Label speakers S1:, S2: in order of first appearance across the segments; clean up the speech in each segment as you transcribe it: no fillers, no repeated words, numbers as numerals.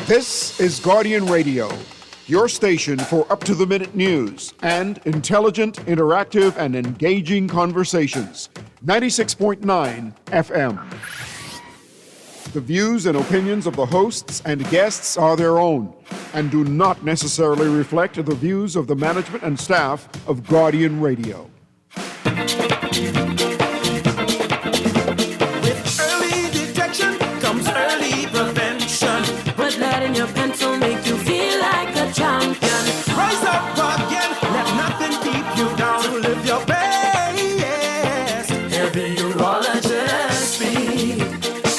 S1: This is Guardian Radio, your station for up-to-the-minute news and intelligent, interactive, and engaging conversations. 96.9 FM. The views and opinions of the hosts and guests are their own and do not necessarily reflect the views of the management and staff of Guardian Radio.
S2: With early detection comes early prevention. Put lead in your pencil, make you feel like a champion. Rise up again, let nothing keep you down. Live your best. Hear the urologist speak.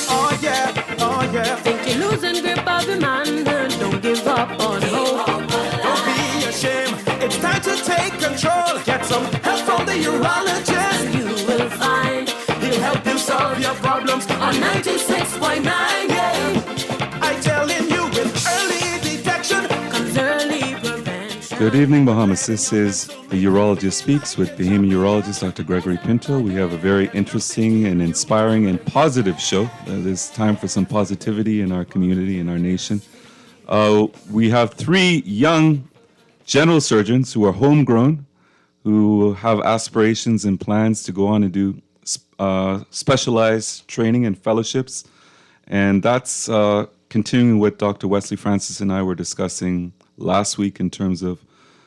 S2: Oh yeah.
S3: Think you're losing grip of your manhood, don't give up on hope.
S2: Don't be ashamed, it's time to take control. Get some help from the urologist.
S3: You will find
S2: He'll help you solve your problems
S3: on 96.9, yeah.
S2: I telling you, with early detection
S3: Comes early prevention.
S4: Good evening, Bahamas. This is the Urologist Speaks with Bahamian urologist Dr. Greggory Pinto. We have a very interesting and inspiring and positive show. There's time for some positivity in our community, in our nation. We have three young general surgeons who are homegrown, who have aspirations and plans to go on and do specialized training and fellowships. And that's continuing what Dr. Wesley Francis and I were discussing last week in terms of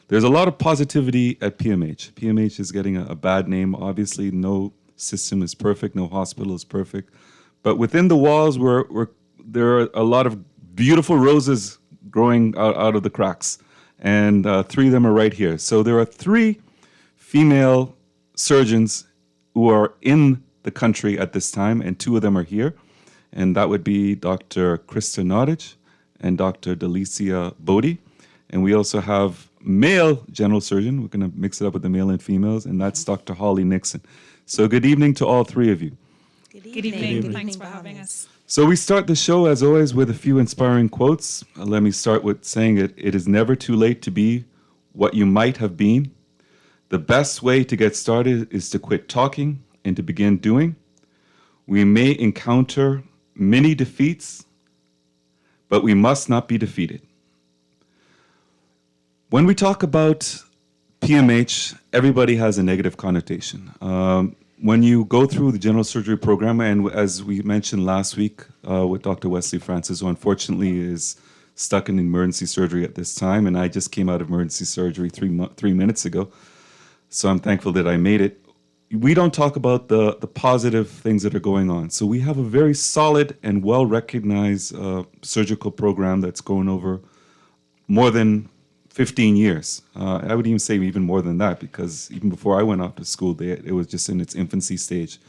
S4: there's a lot of positivity at PMH. PMH is getting a bad name. Obviously, no system is perfect, no hospital is perfect. But within the walls, there are a lot of beautiful roses growing out of the cracks. And three of them are right here. So there are three female surgeons who are in the country at this time, and two of them are here. And that would be Dr. Krista Nottage and Dr. Delicia Bodie. And we also have male general surgeon. We're going to mix it up with the male and females, and that's Dr. Holly Nixon. So good evening to all three of you.
S5: Good evening. Thanks for having us.
S4: So we start the show, as always, with a few inspiring quotes. Let me start with saying it is never too late to be what you might have been. The best way to get started is to quit talking and to begin doing. We may encounter many defeats, but we must not be defeated. When we talk about PMH, everybody has a negative connotation. When you go through the general surgery program, and as we mentioned last week with Dr. Wesley Francis, who unfortunately is stuck in emergency surgery at this time, and I just came out of emergency surgery 3 minutes ago, so I'm thankful that I made it. We don't talk about the positive things that are going on. So we have a very solid and well-recognized surgical program that's going over more than 15 years. I would even say even more than that, because even before I went off to school, it was just in its infancy stage.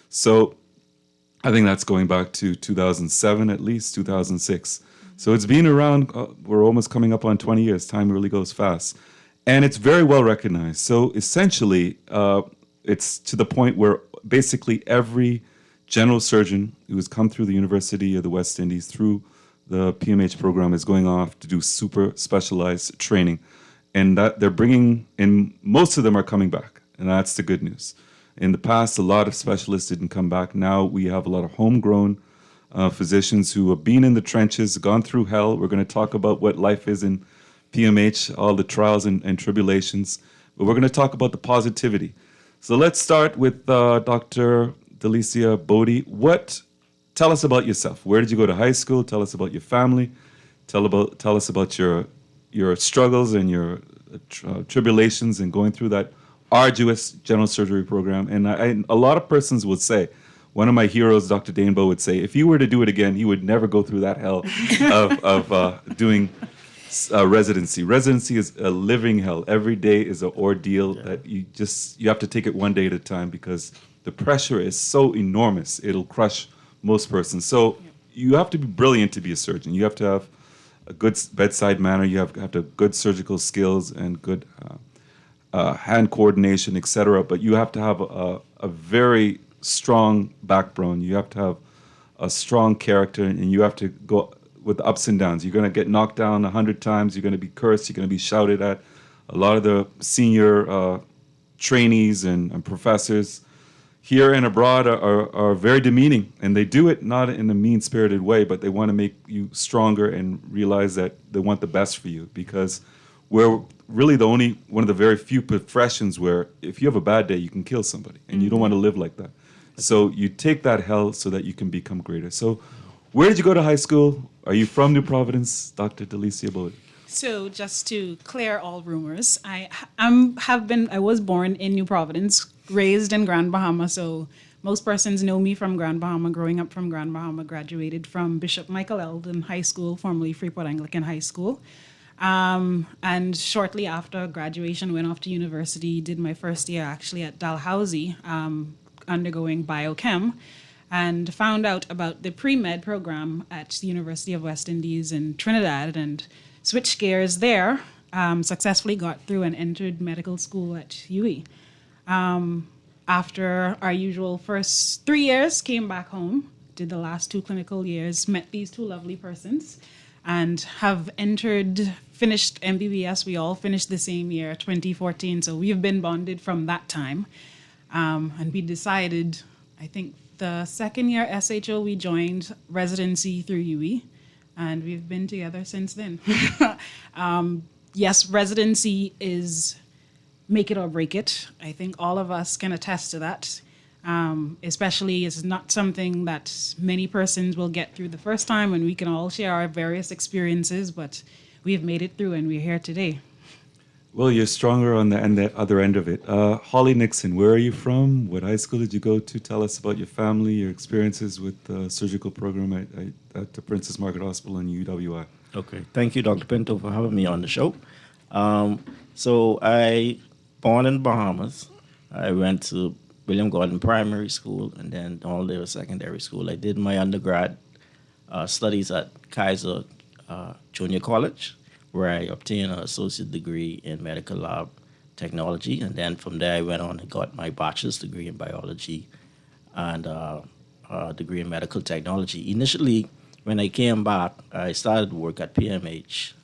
S4: So I think that's going back to 2007, at least 2006. So it's been around, we're almost coming up on 20 years. Time really goes fast. And it's very well recognized. So essentially, it's to the point where basically every general surgeon who has come through the University of the West Indies through the PMH program is going off to do super specialized training. And that they're bringing in, most of them are coming back. And that's the good news. In the past, a lot of specialists didn't come back. Now we have a lot of homegrown physicians who have been in the trenches, gone through hell. We're going to talk about what life is in PMH, all the trials and tribulations. But we're going to talk about the positivity. So let's start with Dr. Delicia Bodie. Tell us about yourself. Where did you go to high school? Tell us about your family. Tell us about your struggles and your tribulations and going through that arduous general surgery program. And a lot of persons would say, one of my heroes, Dr. Danebo, would say, if he were to do it again, he would never go through that hell of doing residency. Residency is a living hell. Every day is an ordeal that you have to take it one day at a time, because the pressure is so enormous. It'll crush most persons. So you have to be brilliant to be a surgeon. You have to have a good bedside manner. You have to have good surgical skills and good hand coordination, etc. But you have to have a very strong backbone. You have to have a strong character, and you have to go with ups and downs. You're going to get knocked down 100 times. You're going to be cursed. You're going to be shouted at. A lot of the senior trainees and professors, here and abroad are very demeaning, and they do it not in a mean-spirited way, but they want to make you stronger and realize that they want the best for you, because we're really one of the very few professions where if you have a bad day, you can kill somebody, and you don't want to live like that. So you take that hell so that you can become greater. So where did you go to high school? Are you from New Providence, Dr. Delicia Bode?
S5: So just to clear all rumors, I was born in New Providence, raised in Grand Bahama. So most persons know me from Grand Bahama. Growing up from Grand Bahama, graduated from Bishop Michael Eldon High School, formerly Freeport Anglican High School. And shortly after graduation, went off to university, did my first year actually at Dalhousie, undergoing biochem, and found out about the pre-med program at the University of West Indies in Trinidad, and switched gears there, successfully got through and entered medical school at UE. After our usual first 3 years, came back home, did the last 2 clinical years, met these 2 lovely persons, and have finished MBBS. We all finished the same year, 2014, so we've been bonded from that time. And we decided, I think the second year SHO, we joined residency through UE, and we've been together since then. Yes, residency is make it or break it. I think all of us can attest to that. Especially it's not something that many persons will get through the first time, and we can all share our various experiences, but we have made it through and we're here today.
S4: Well, you're stronger on the other end of it. Holly Nixon, where are you from? What high school did you go to? Tell us about your family, your experiences with the surgical program at the Princess Margaret Hospital in UWI.
S6: Okay, thank you, Dr. Pinto, for having me on the show. So I born in Bahamas. I went to William Gordon Primary School and then All-Day Secondary School. I did my undergrad studies at Kaiser Junior College, where I obtained an associate degree in medical lab technology. And then from there, I went on and got my bachelor's degree in biology and a degree in medical technology. Initially, when I came back, I started work at PMH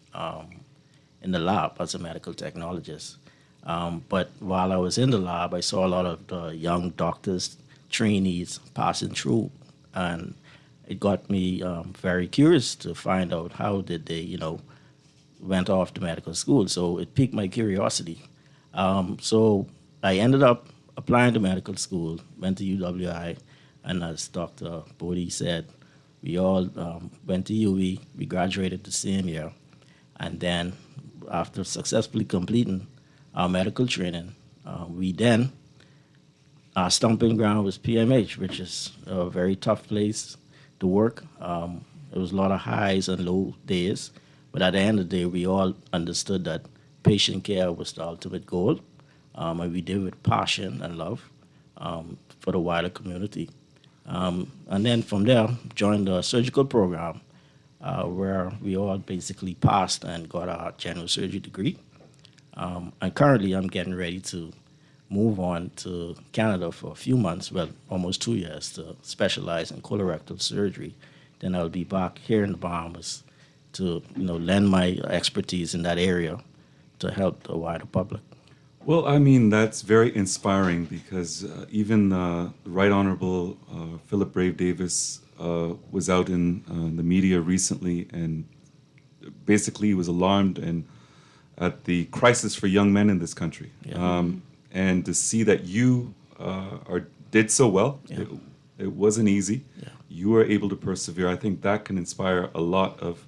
S6: in the lab as a medical technologist. But while I was in the lab, I saw a lot of the young doctors, trainees passing through, and it got me very curious to find out how did they, went off to medical school. So it piqued my curiosity. So I ended up applying to medical school, went to UWI, and as Dr. Bodie said, we all went to UE. We graduated the same year, and then after successfully completing our medical training, our stomping ground was PMH, which is a very tough place to work. There was a lot of highs and low days, but at the end of the day, we all understood that patient care was the ultimate goal, and we did it with passion and love for the wider community. And then from there, joined the surgical program, where we all basically passed and got our general surgery degree. And currently, I'm getting ready to move on to Canada for a few months, well, almost 2 years, to specialize in colorectal surgery. Then I'll be back here in the Bahamas to, lend my expertise in that area to help the wider public.
S4: Well, I mean, that's very inspiring because even the Right Honorable Philip Brave Davis was out in the media recently and basically was alarmed at the crisis for young men in this country. Yeah. And to see that you did so well, yeah. It wasn't easy. Yeah. You were able to persevere. I think that can inspire a lot of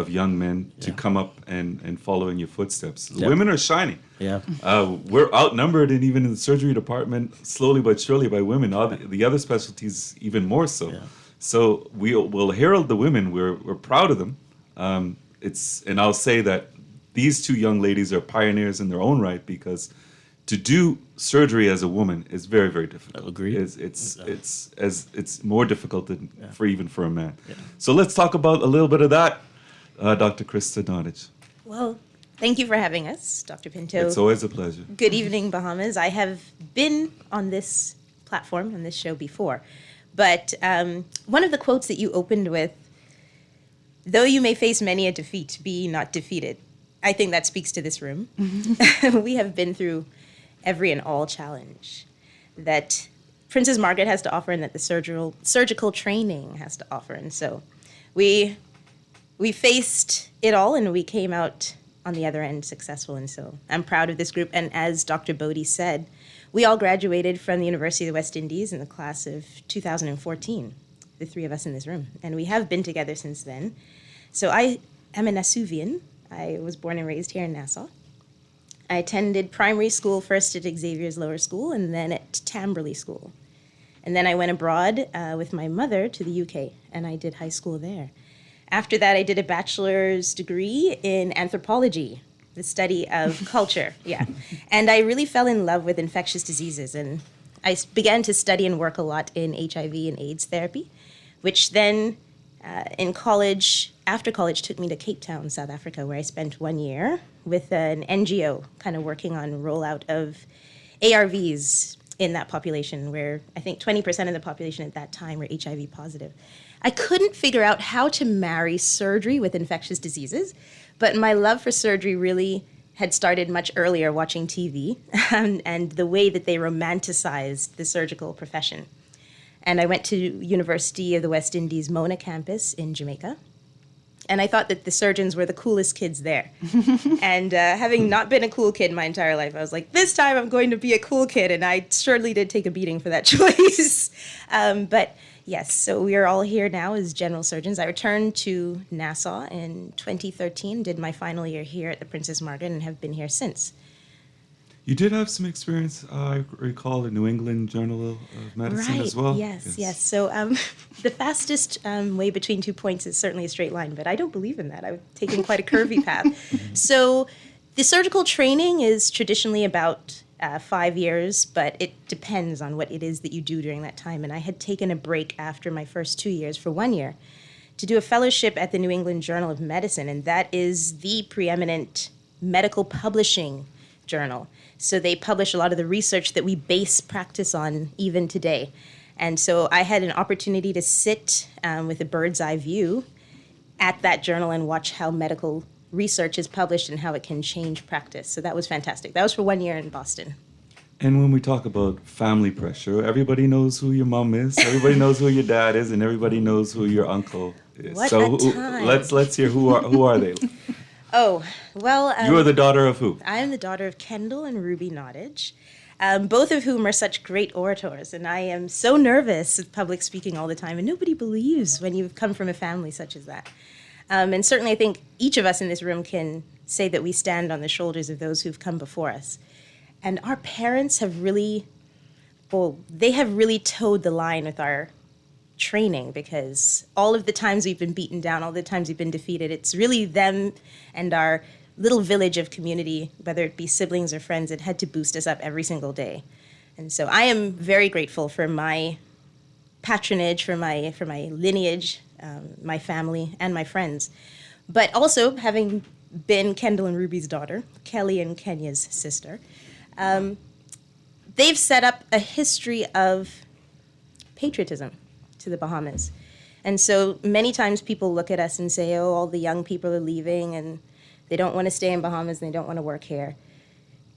S4: young men to come up and follow in your footsteps. Yeah. Women are shining. Yeah. We're outnumbered even in the surgery department, slowly but surely, by women. The other specialties even more so. Yeah. So we'll herald the women. We're proud of them. And I'll say that these 2 young ladies are pioneers in their own right, because to do surgery as a woman is very, very difficult.
S6: I agree.
S4: It's more difficult than for a man. Yeah. So let's talk about a little bit of that, Dr. Krista Nottage.
S7: Well, thank you for having us, Dr. Pinto.
S4: It's always a pleasure.
S7: Good evening, Bahamas. I have been on this platform, on this show before, but one of the quotes that you opened with, "Though you may face many a defeat, be ye not defeated." I think that speaks to this room. Mm-hmm. We have been through every and all challenge that Princess Margaret has to offer and that the surgical training has to offer. And so we faced it all and we came out on the other end successful. And so I'm proud of this group. And as Dr. Bodie said, we all graduated from the University of the West Indies in the class of 2014, the three of us in this room. And we have been together since then. So I am a Nasuvian. I was born and raised here in Nassau. I attended primary school first at Xavier's Lower School and then at Tamberley School. And then I went abroad with my mother to the UK, and I did high school there. After that, I did a bachelor's degree in anthropology, the study of culture, yeah. And I really fell in love with infectious diseases, and I began to study and work a lot in HIV and AIDS therapy, which then in college, after college, took me to Cape Town, South Africa, where I spent 1 year with an NGO kind of working on rollout of ARVs in that population, where I think 20% of the population at that time were HIV positive. I couldn't figure out how to marry surgery with infectious diseases, but my love for surgery really had started much earlier watching TV and the way that they romanticized the surgical profession. And I went to University of the West Indies Mona campus in Jamaica. And I thought that the surgeons were the coolest kids there. And having not been a cool kid my entire life, I was like, this time I'm going to be a cool kid. And I surely did take a beating for that choice. But yes, so we are all here now as general surgeons. I returned to Nassau in 2013, did my final year here at the Princess Margaret, and have been here since.
S4: You did have some experience, I recall, the New England Journal of Medicine as well.
S7: Yes. So the fastest way between 2 points is certainly a straight line, but I don't believe in that. I've taken quite a curvy path. So the surgical training is traditionally about 5 years, but it depends on what it is that you do during that time. And I had taken a break after my first 2 years for 1 year to do a fellowship at the New England Journal of Medicine, and that is the preeminent medical publishing journal. So they publish a lot of the research that we base practice on even today. And so I had an opportunity to sit with a bird's eye view at that journal and watch how medical research is published and how it can change practice. So that was fantastic. That was for 1 year in Boston.
S4: And when we talk about family pressure, everybody knows who your mom is, everybody knows who your dad is, and everybody knows who your uncle is.
S7: What
S4: so
S7: a time.
S4: Let's hear who are they?
S7: Oh, well...
S4: you are the daughter of who?
S7: I am the daughter of Kendall and Ruby Nottage, both of whom are such great orators. And I am so nervous of public speaking all the time, and nobody believes when you've come from a family such as that. And certainly I think each of us in this room can say that we stand on the shoulders of those who've come before us. And our parents have really, they have really towed the line with our training, because all of the times we've been beaten down, all the times we've been defeated, it's really them and our little village of community, whether it be siblings or friends, that had to boost us up every single day. And so I am very grateful for my patronage, for my lineage, my family, and my friends. But also, having been Kendall and Ruby's daughter, Kelly and Kenya's sister, they've set up a history of patriotism to the Bahamas. And so many times people look at us and say, oh, all the young people are leaving and they don't want to stay in Bahamas and they don't want to work here.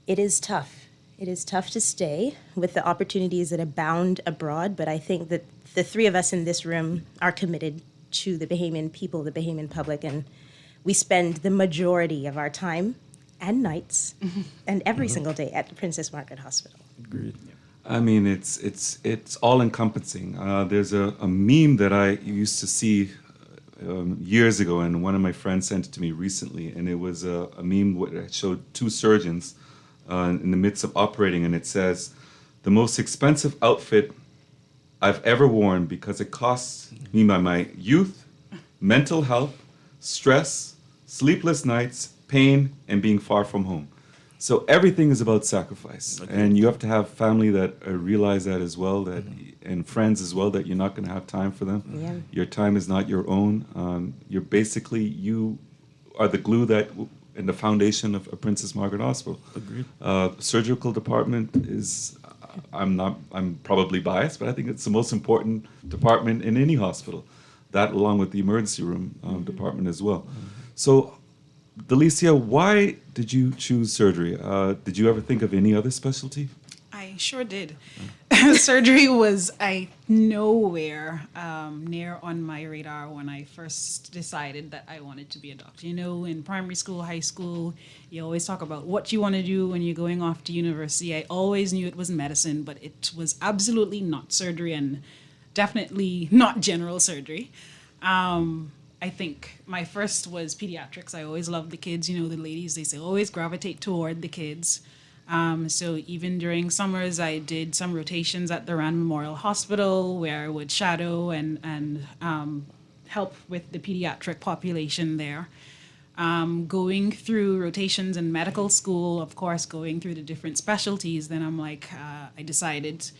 S7: It is tough. It is tough to stay with the opportunities that abound abroad, but I think that the three of us in this room are committed to the Bahamian people, the Bahamian public, and we spend the majority of our time and nights and every single day at the Princess Margaret Hospital.
S6: Agreed.
S4: I mean, it's all encompassing. There's a meme that I used to see years ago, and one of my friends sent it to me recently, and it was a meme that showed two surgeons in the midst of operating, and it says, "The most expensive outfit I've ever worn because it costs me my youth, mental health, stress, sleepless nights, pain, and being far from home." So everything is about sacrifice, and you have to have family that realize that as well, that and friends as well, that you're not going to have time for them.
S7: Yeah.
S4: Your time is not your own. You are the glue that and the foundation of Princess Margaret Hospital.
S6: Agreed.
S4: Surgical department is. I'm probably biased, but I think it's the most important department in any hospital. That, along with the emergency room department as well. So, Delicia, why did you choose surgery? Did you ever think of any other specialty?
S5: I sure did. Surgery was nowhere near on my radar when I first decided that I wanted to be a doctor. You know, in primary school, high school, you always talk about what you want to do when you're going off to university. I always knew it was medicine, but it was absolutely not surgery and definitely not general surgery. I think my first was pediatrics. I always loved the kids. You know, the ladies, they say always gravitate toward the kids. So even during summers, I did some rotations at the Rand Memorial Hospital where I would shadow and help with the pediatric population there. Going through rotations in medical school, of course, going through the different specialties, then I'm like, I decided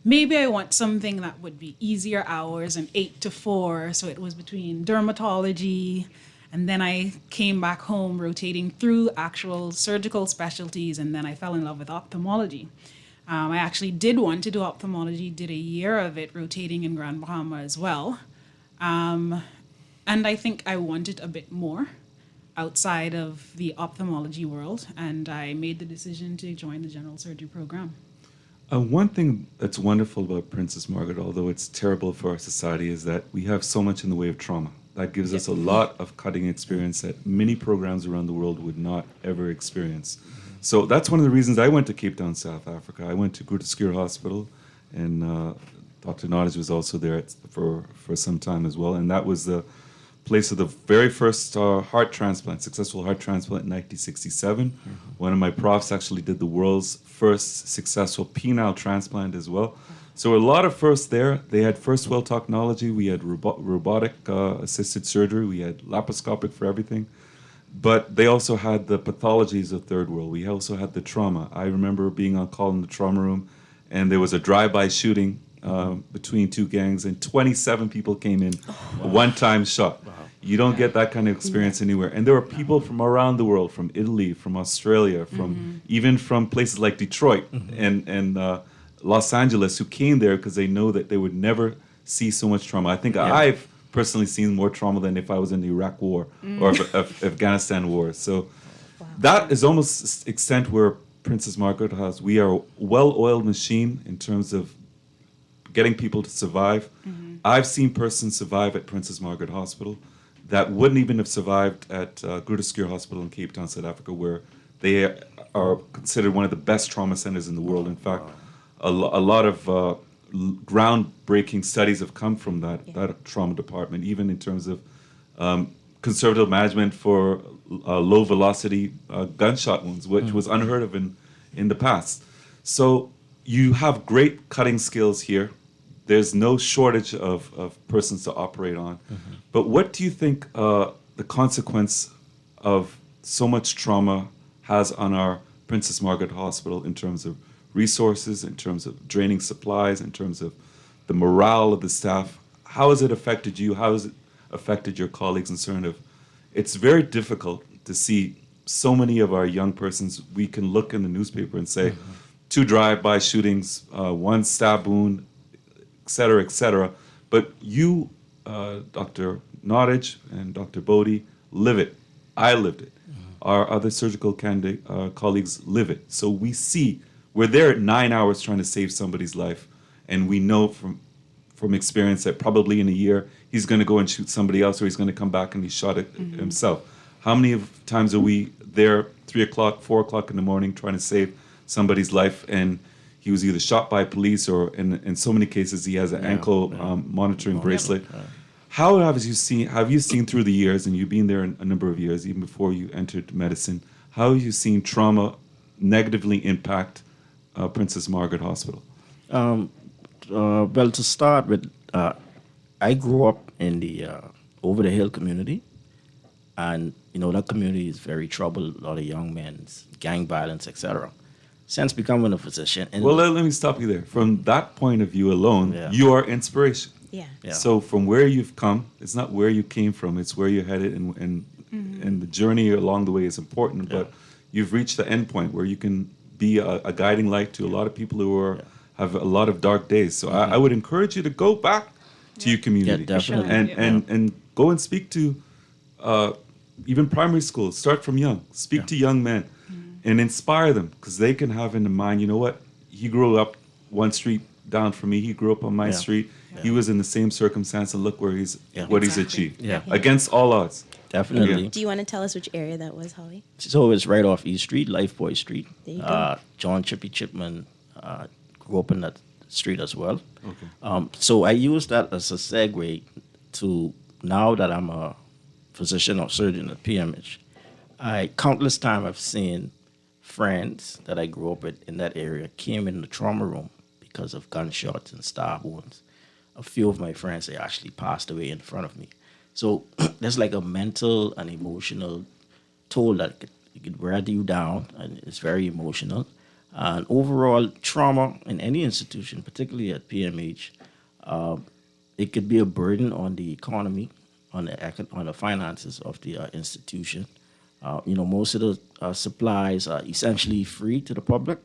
S5: maybe I want something that would be easier hours and 8 to 4. So it was between dermatology, and then I came back home rotating through actual surgical specialties, and then I fell in love with ophthalmology. I actually did want to do ophthalmology, did a year of it rotating in Grand Bahama as well. And I think I wanted a bit more outside of the ophthalmology world, and I made the decision to join the general surgery program.
S4: One thing that's wonderful about Princess Margaret, although it's terrible for our society, is that we have so much in the way of trauma. That gives us a lot of cutting experience that many programs around the world would not ever experience. So that's one of the reasons I went to Cape Town, South Africa. I went to Greggory Hospital, and Dr. Nottage was also there for some time as well. And that was the place of the very first heart transplant, successful heart transplant in 1967. One of my profs actually did the world's first successful penile transplant as well. So a lot of firsts there. They had first well technology. We had robotic assisted surgery. We had laparoscopic for everything. But they also had the pathologies of third world. We also had the trauma. I remember being on call in the trauma room, and there was a drive-by shooting between two gangs, and 27 people came in, a one-time shot. Wow. You don't get that kind of experience anywhere. And there were people from around the world, from Italy, from Australia, from even from places like Detroit and Los Angeles, who came there because they know that they would never see so much trauma. I think I've personally seen more trauma than if I was in the Iraq War or Afghanistan War. So that is almost the extent where Princess Margaret has. We are a well-oiled machine in terms of getting people to survive. I've seen persons survive at Princess Margaret Hospital that wouldn't even have survived at Greggory Hospital in Cape Town, South Africa, where they are considered one of the best trauma centers in the world. In fact, a lot of groundbreaking studies have come from that trauma department, even in terms of conservative management for low velocity gunshot wounds, which was unheard of in the past. So you have great cutting skills here. There's no shortage of persons to operate on. But what do you think the consequence of so much trauma has on our Princess Margaret Hospital in terms of resources, in terms of draining supplies, in terms of the morale of the staff? How has it affected you? How has it affected your colleagues in terms of, it's very difficult to see so many of our young persons. We can look in the newspaper and say, 2 drive-by shootings, 1 stab wound, et cetera, but you, Dr. Nottage and Dr. Bodie, live it. I lived it. Our other surgical candidate colleagues live it. So we see, we're there at 9 hours trying to save somebody's life, and we know from experience that probably in a year he's going to go and shoot somebody else, or he's going to come back and he shot it himself. How many times are we there 3 o'clock, 4 o'clock in the morning trying to save somebody's life, and he was either shot by police, or in so many cases he has an ankle monitoring bracelet. How have you seen through the years, and you've been there a number of years, even before you entered medicine, how have you seen trauma negatively impact Princess Margaret Hospital?
S6: Well, to start with, I grew up in the over the hill community, and that community is very troubled. A lot of young men, gang violence, etc. Since becoming a physician,
S4: well, let me stop you there. From that point of view alone, you are inspiration.
S7: Yeah.
S4: So from where you've come, it's not where you came from; it's where you're headed, and the journey along the way is important. But you've reached the end point where you can be a guiding light to a lot of people who have a lot of dark days. So I would encourage you to go back to your community, and go and speak to even primary schools. Start from young. Speak to young men and inspire them, because they can have in the mind, you know what, he grew up one street down from me. He grew up on my
S6: Yeah.
S4: street. He was in the same circumstance, and look where he's what he's
S5: Exactly.
S4: achieved.
S6: Yeah.
S4: Against all odds.
S6: Definitely.
S4: Yeah.
S7: Do you want to tell us which area that was, Holly?
S6: So it's right off East Street, Lifeboy Street.
S7: There you go.
S6: John Chippy Chipman grew up in that street as well.
S4: Okay.
S6: So I use that as a segue to now that I'm a physician or surgeon at PMH. Countless times I've seen friends that I grew up with in that area came in the trauma room because of gunshots and stab wounds. A few of my friends, they actually passed away in front of me. So there's like a mental and emotional toll that it could wear you down, and it's very emotional. And overall, trauma in any institution, particularly at PMH, it could be a burden on the economy, on the finances of the institution. Most of the supplies are essentially free to the public.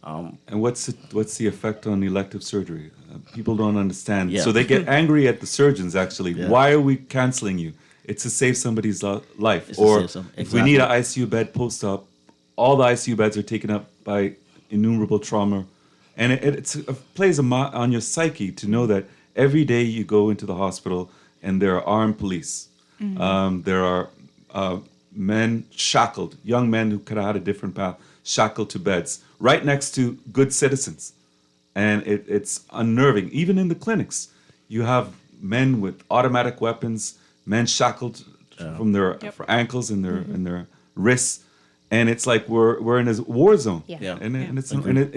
S4: And what's the effect on elective surgery? People don't understand.
S6: Yeah.
S4: So they get angry at the surgeons, actually.
S6: Yeah.
S4: Why are we canceling you? It's to save somebody's life.
S6: It's to
S4: Or
S6: save some-
S4: if we need an
S6: exactly.
S4: ICU bed post-op, all the ICU beds are taken up by innumerable trauma. And it plays on your psyche to know that every day you go into the hospital and there are armed police. There are men shackled, young men who could have had a different path, shackled to beds, right next to good citizens. And it's unnerving. Even in the clinics, you have men with automatic weapons, men shackled from their ankles and their wrists, and it's like we're in a war zone.
S7: Yeah.
S4: And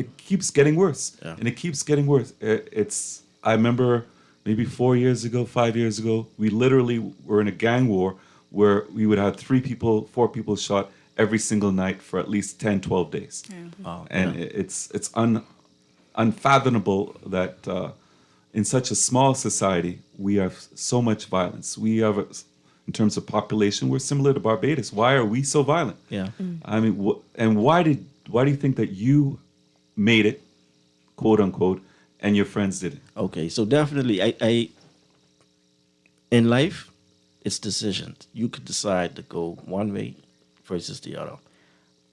S4: it keeps getting worse.
S6: Yeah.
S4: And it keeps getting worse. I remember maybe 5 years ago, we literally were in a gang war where we would have 4 people shot every single night for at least 10, 12 days.
S6: Wow.
S4: And it's unfathomable that in such a small society, we have so much violence. We have, in terms of population, we're similar to Barbados. Why are we so violent?
S6: Yeah.
S4: I mean, and why do you think that you made it, quote unquote, and your friends didn't?
S6: Okay, so definitely, I in life, it's decisions. You could decide to go one way versus the other.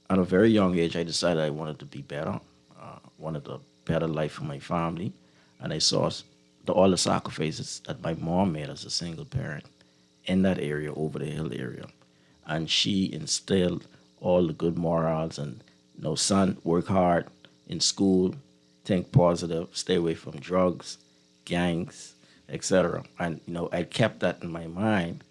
S6: At a very young age, I decided I wanted to be better, wanted a better life for my family, and I saw all the sacrifices that my mom made as a single parent in that area, over the hill area. And she instilled all the good morals and, son, work hard in school, think positive, stay away from drugs, gangs, etc. And, I kept that in my mind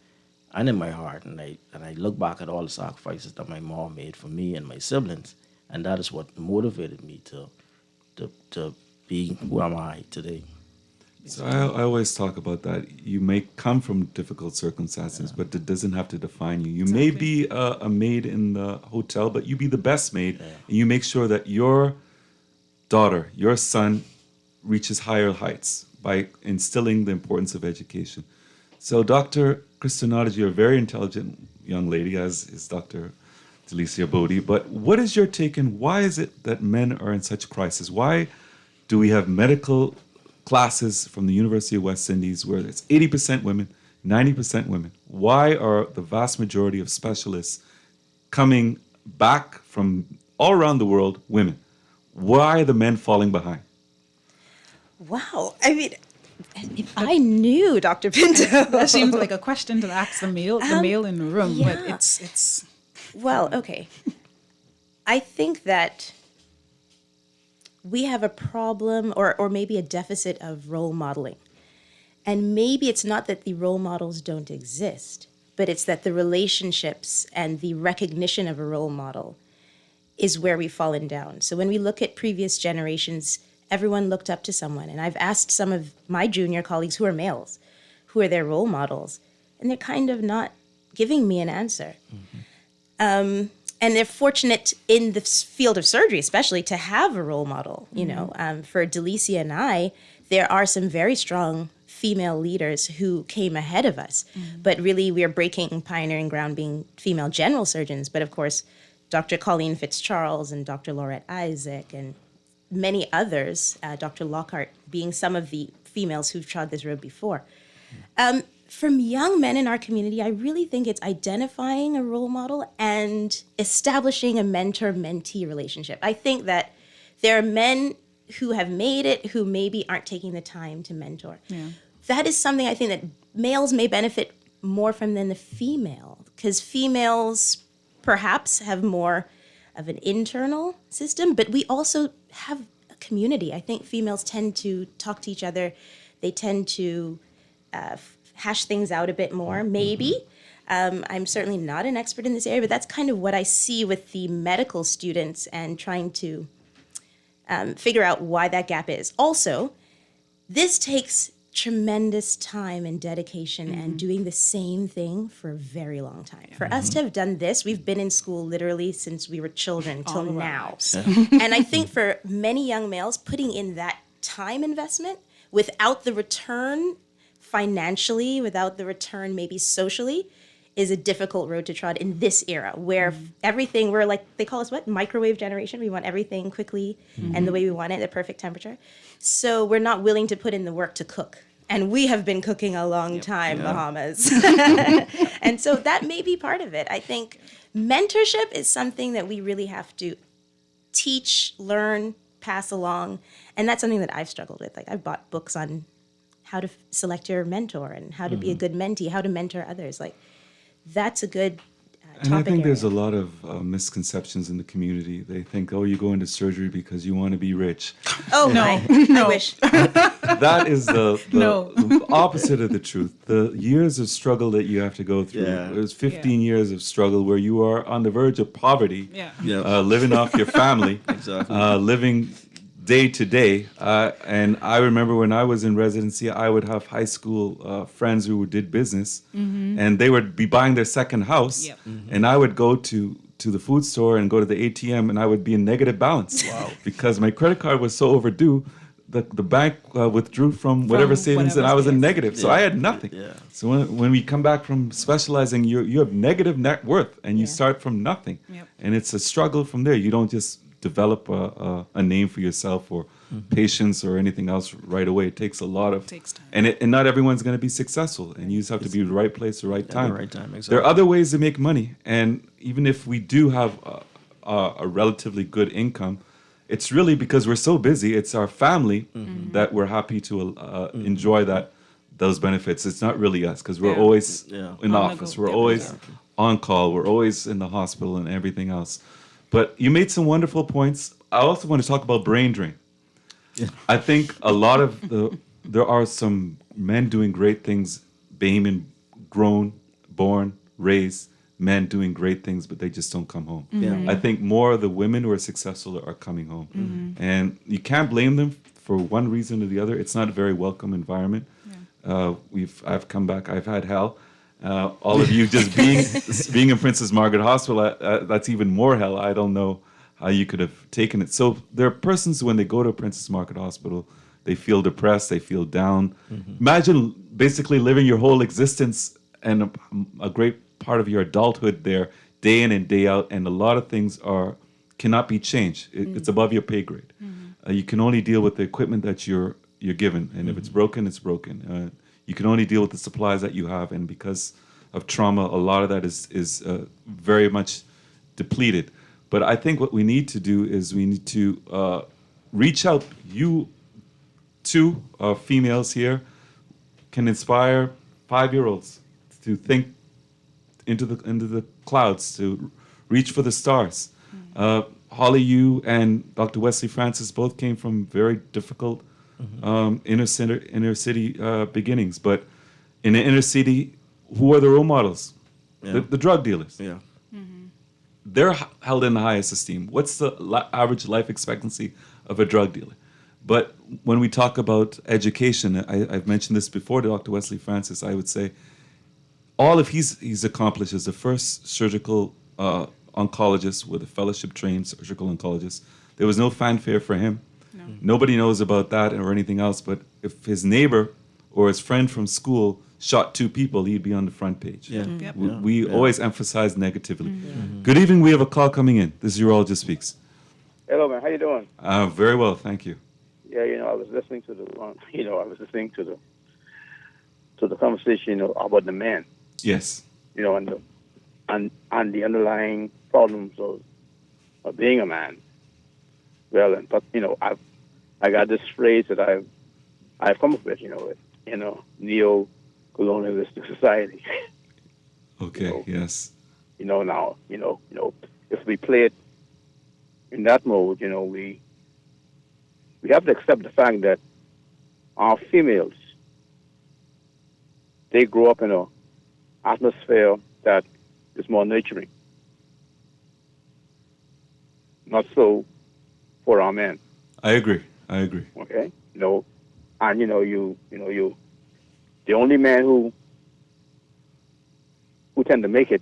S6: and in my heart. And I look back at all the sacrifices that my mom made for me and my siblings. And that is what motivated me to be who am I today.
S4: So I always talk about that. You may come from difficult circumstances, but it doesn't have to define you. You may be a maid in the hotel, but you be the best maid, and you make sure that your daughter, your son, reaches higher heights by instilling the importance of education. So Dr. Christinaudis, you're a very intelligent young lady, as is Dr. Delicia Bodie, but what is your take, and why is it that men are in such crisis? Why do we have medical classes from the University of West Indies where it's 80% women, 90% women? Why are the vast majority of specialists coming back from all around the world women? Why are the men falling behind?
S7: Wow. I mean, if I knew, Dr. Pinto.
S5: That seems like a question to ask the male in the room, but
S7: yeah.
S5: it's
S7: Well, okay. I think that we have a problem or maybe a deficit of role modeling. And maybe it's not that the role models don't exist, but it's that the relationships and the recognition of a role model is where we've fallen down. So when we look at previous generations, everyone looked up to someone. And I've asked some of my junior colleagues who are males, who are their role models, and they're kind of not giving me an answer. Mm-hmm. And they're fortunate in the field of surgery, especially, to have a role model. For Delicia and I, there are some very strong female leaders who came ahead of us. Mm-hmm. But really, we are breaking pioneering ground being female general surgeons. But of course, Dr. Colleen Fitzcharles and Dr. Laurette Isaac and many others, Dr. Lockhart being some of the females who've trod this road before. From young men in our community, I really think it's identifying a role model and establishing a mentor-mentee relationship. I think that there are men who have made it, who maybe aren't taking the time to mentor.
S5: Yeah.
S7: That is something I think that males may benefit more from than the female, because females perhaps have more of an internal system, but we also have a community. I think females tend to talk to each other. They tend to hash things out a bit more, maybe. I'm certainly not an expert in this area, but that's kind of what I see with the medical students and trying to figure out why that gap is. Also, this takes tremendous time and dedication and doing the same thing for a very long time. For us to have done this, we've been in school literally since we were children till
S5: All of our
S7: now.
S5: lives.
S7: And I think for many young males, putting in that time investment without the return financially, without the return maybe socially, is a difficult road to trod in this era where everything, we're like, they call us what? Microwave generation. We want everything quickly and the way we want it, the perfect temperature. So we're not willing to put in the work to cook. And we have been cooking a long time, Bahamas. And so that may be part of it. I think mentorship is something that we really have to teach, learn, pass along. And that's something that I've struggled with. Like, I've bought books on how to select your mentor and how to be a good mentee, how to mentor others. Like, that's a good topic.
S4: And I think there's a
S7: area.
S4: lot of misconceptions in the community. They think, oh, you go into surgery because you want to be rich.
S7: Oh, no. I wish.
S4: That is the
S5: No.
S4: opposite of the truth. The years of struggle that you have to go through.
S6: Yeah.
S4: There's 15 years of struggle where you are on the verge of poverty,
S5: Yeah.
S4: living off your family,
S6: Exactly.
S4: living day to day. And I remember when I was in residency, I would have high school friends who did business, and they would be buying their second house,
S5: Yep.
S4: and I would go to the food store and go to the ATM, and I would be in negative balance because my credit card was so overdue. The bank withdrew from whatever savings, and I was in negative, so I had nothing.
S6: Yeah.
S4: So when we come back from specializing, you have negative net worth, and you start from nothing,
S5: Yep.
S4: and it's a struggle from there. You don't just develop a name for yourself or patience or anything else right away. It takes a lot of
S5: Takes time.
S4: and not everyone's going to be successful, and you just have to be the right place, the right time.
S6: the right time,
S4: There are other ways to make money, and even if we do have a relatively good income, it's really because we're so busy. It's our family that we're happy to enjoy those benefits. It's not really us because we're
S5: Yeah.
S4: always
S6: Yeah.
S4: in the
S5: On the
S4: office.
S5: go.
S4: We're
S5: Yep,
S4: always
S5: exactly.
S4: on call. We're always in the hospital and everything else. But you made some wonderful points. I also want to talk about brain drain. I think a lot of there are some men doing great things, being grown, born, raised, men doing great things, but they just don't come home.
S6: Yeah.
S4: I think more of the women who are successful are coming home. And you can't blame them for one reason or the other. It's not a very welcome environment. I've come back, I've had hell. All of you just being in Princess Margaret Hospital, that's even more hell. I don't know how you could have taken it. So there are persons when they go to Princess Margaret Hospital, they feel depressed, they feel down. Imagine basically living your whole existence and a great part of your adulthood there, day in and day out, and a lot of things cannot be changed. It's above your pay grade. You can only deal with the equipment that you're given, and if it's broken, it's broken. You can only deal with the supplies that you have, and because of trauma, a lot of that is very much depleted. But I think what we need to do is we need to reach out. You two females here can inspire 5-year-olds to think into the clouds, to reach for the stars. Holly, you and Dr. Wesley Francis both came from very difficult inner city beginnings. But in the inner city, who are the role models?
S6: Yeah.
S4: The drug dealers.
S6: Yeah.
S4: They're held in the highest esteem. What's the average life expectancy of a drug dealer? But when we talk about education, I've mentioned this before to Dr. Wesley Francis, I would say all of he's accomplished as the first surgical oncologist with a fellowship-trained surgical oncologist. There was no fanfare for him.
S5: No.
S4: Nobody knows about that or anything else, but if his neighbor or his friend from school shot 2 people, he'd be on the front page.
S6: Yeah.
S5: Yep.
S4: We always emphasize negativity. Good evening, we have a call coming in. This is Urologist Speaks.
S8: Hello, man. How you doing?
S4: Very well, thank you.
S8: Yeah, I was listening to the conversation, about the man,
S4: Yes.
S8: and the underlying problems of being a man. Well, but I got this phrase that I've come up with, neo-colonialistic society.
S4: Okay. Yes.
S8: Now, if we play it in that mode, we have to accept the fact that our females, they grow up in an atmosphere that is more nurturing. Not so for our men.
S4: I agree.
S8: Okay, and the only men who tend to make it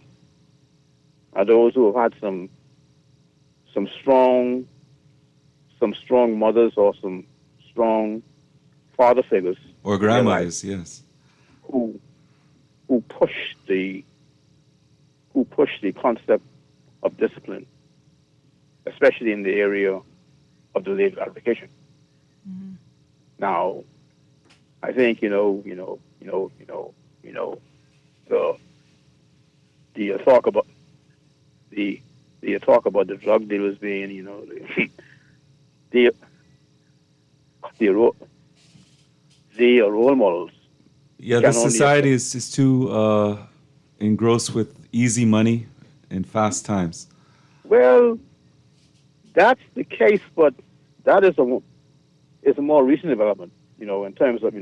S8: are those who have had some strong mothers or some strong father figures
S4: Or
S8: in their life
S4: grandmothers. Yes.
S8: who push the concept of discipline, especially in the area of delayed gratification. Now, I think the talk about the talk about the drug dealers being the the ro- the role models
S4: Yeah,
S8: can
S4: this
S8: only
S4: society is too engrossed with easy money and fast times.
S8: well, that's the case, but that is a more recent development, in terms of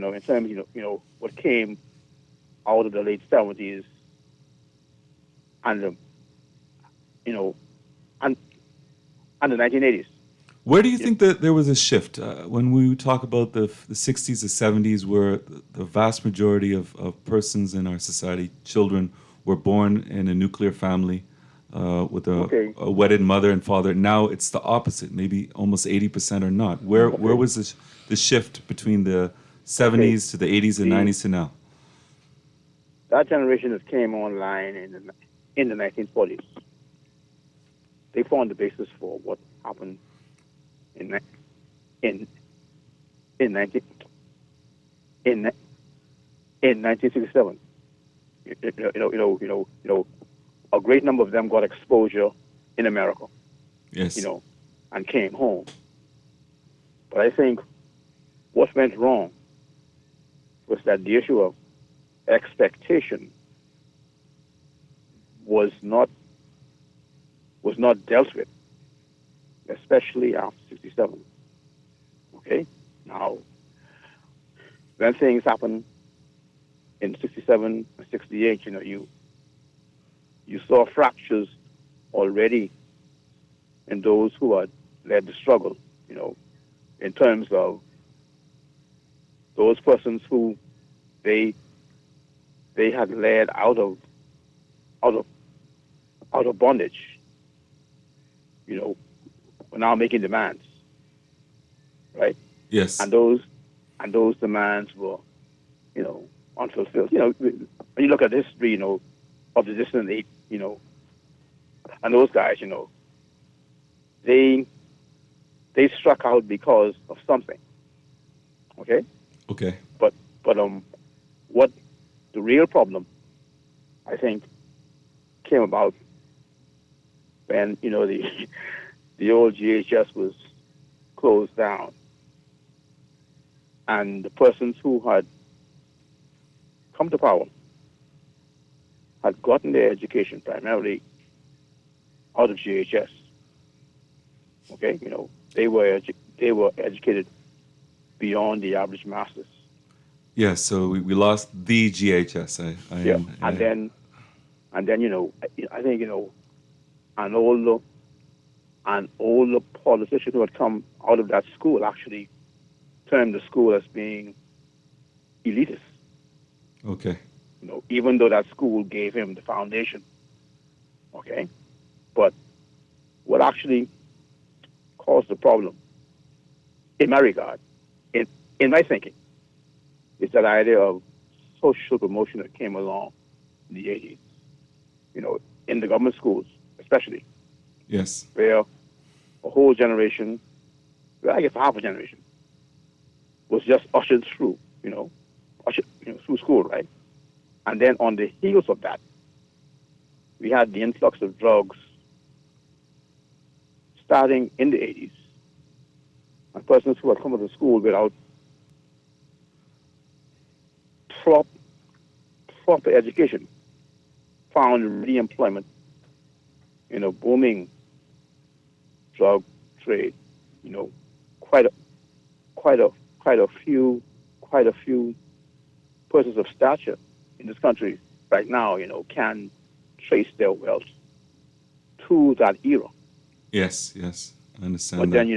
S8: what came out of the late 70s and the you know and the 1980s.
S4: Where do you think that there was a shift when we talk about the 60s, the 70s, where the vast majority of persons in our society, children, were born in a nuclear family with
S8: Okay.
S4: a wedded mother and father? Now it's the opposite. Maybe almost 80% are not. Where was the shift between the 70s to the 80s and 90s to now?
S8: That generation that came online in the 1940s, they formed the basis for what happened in 19 in 1967. A great number of them got exposure in America,
S4: Yes.
S8: and came home. But I think what went wrong was that the issue of expectation was not dealt with, especially after 67. Okay? Now, when things happen in 67 and 68, you saw fractures already in those who had led the struggle, in terms of those persons who they had led out of bondage, were now making demands, right?
S4: Yes.
S8: And those demands were, unfulfilled. When you look at history, of the distant eight, and those guys, they struck out because of something. Okay?
S4: Okay.
S8: But what the real problem, I think, came about when the old GHS was closed down, and the persons who had come to power had gotten their education primarily out of GHS. Okay, they were educated beyond the average masses.
S4: Yes. So we lost the GHS.
S8: And then I think an older politician who had come out of that school actually termed the school as being elitist.
S4: Okay.
S8: Even though that school gave him the foundation. Okay, but what actually caused the problem, in my regard, in my thinking, is that idea of social promotion that came along in the 80s. In the government schools, especially,
S4: Yes.
S8: where a whole generation, well, I guess half a generation, was just ushered through, through school, right? And then on the heels of that, we had the influx of drugs starting in the 80s and persons who are coming to school without proper education found ready employment in a booming drug trade. You know, quite a few persons of stature in this country right now, you know, can trace their wealth to that era.
S4: Yes, I understand.
S8: But then, you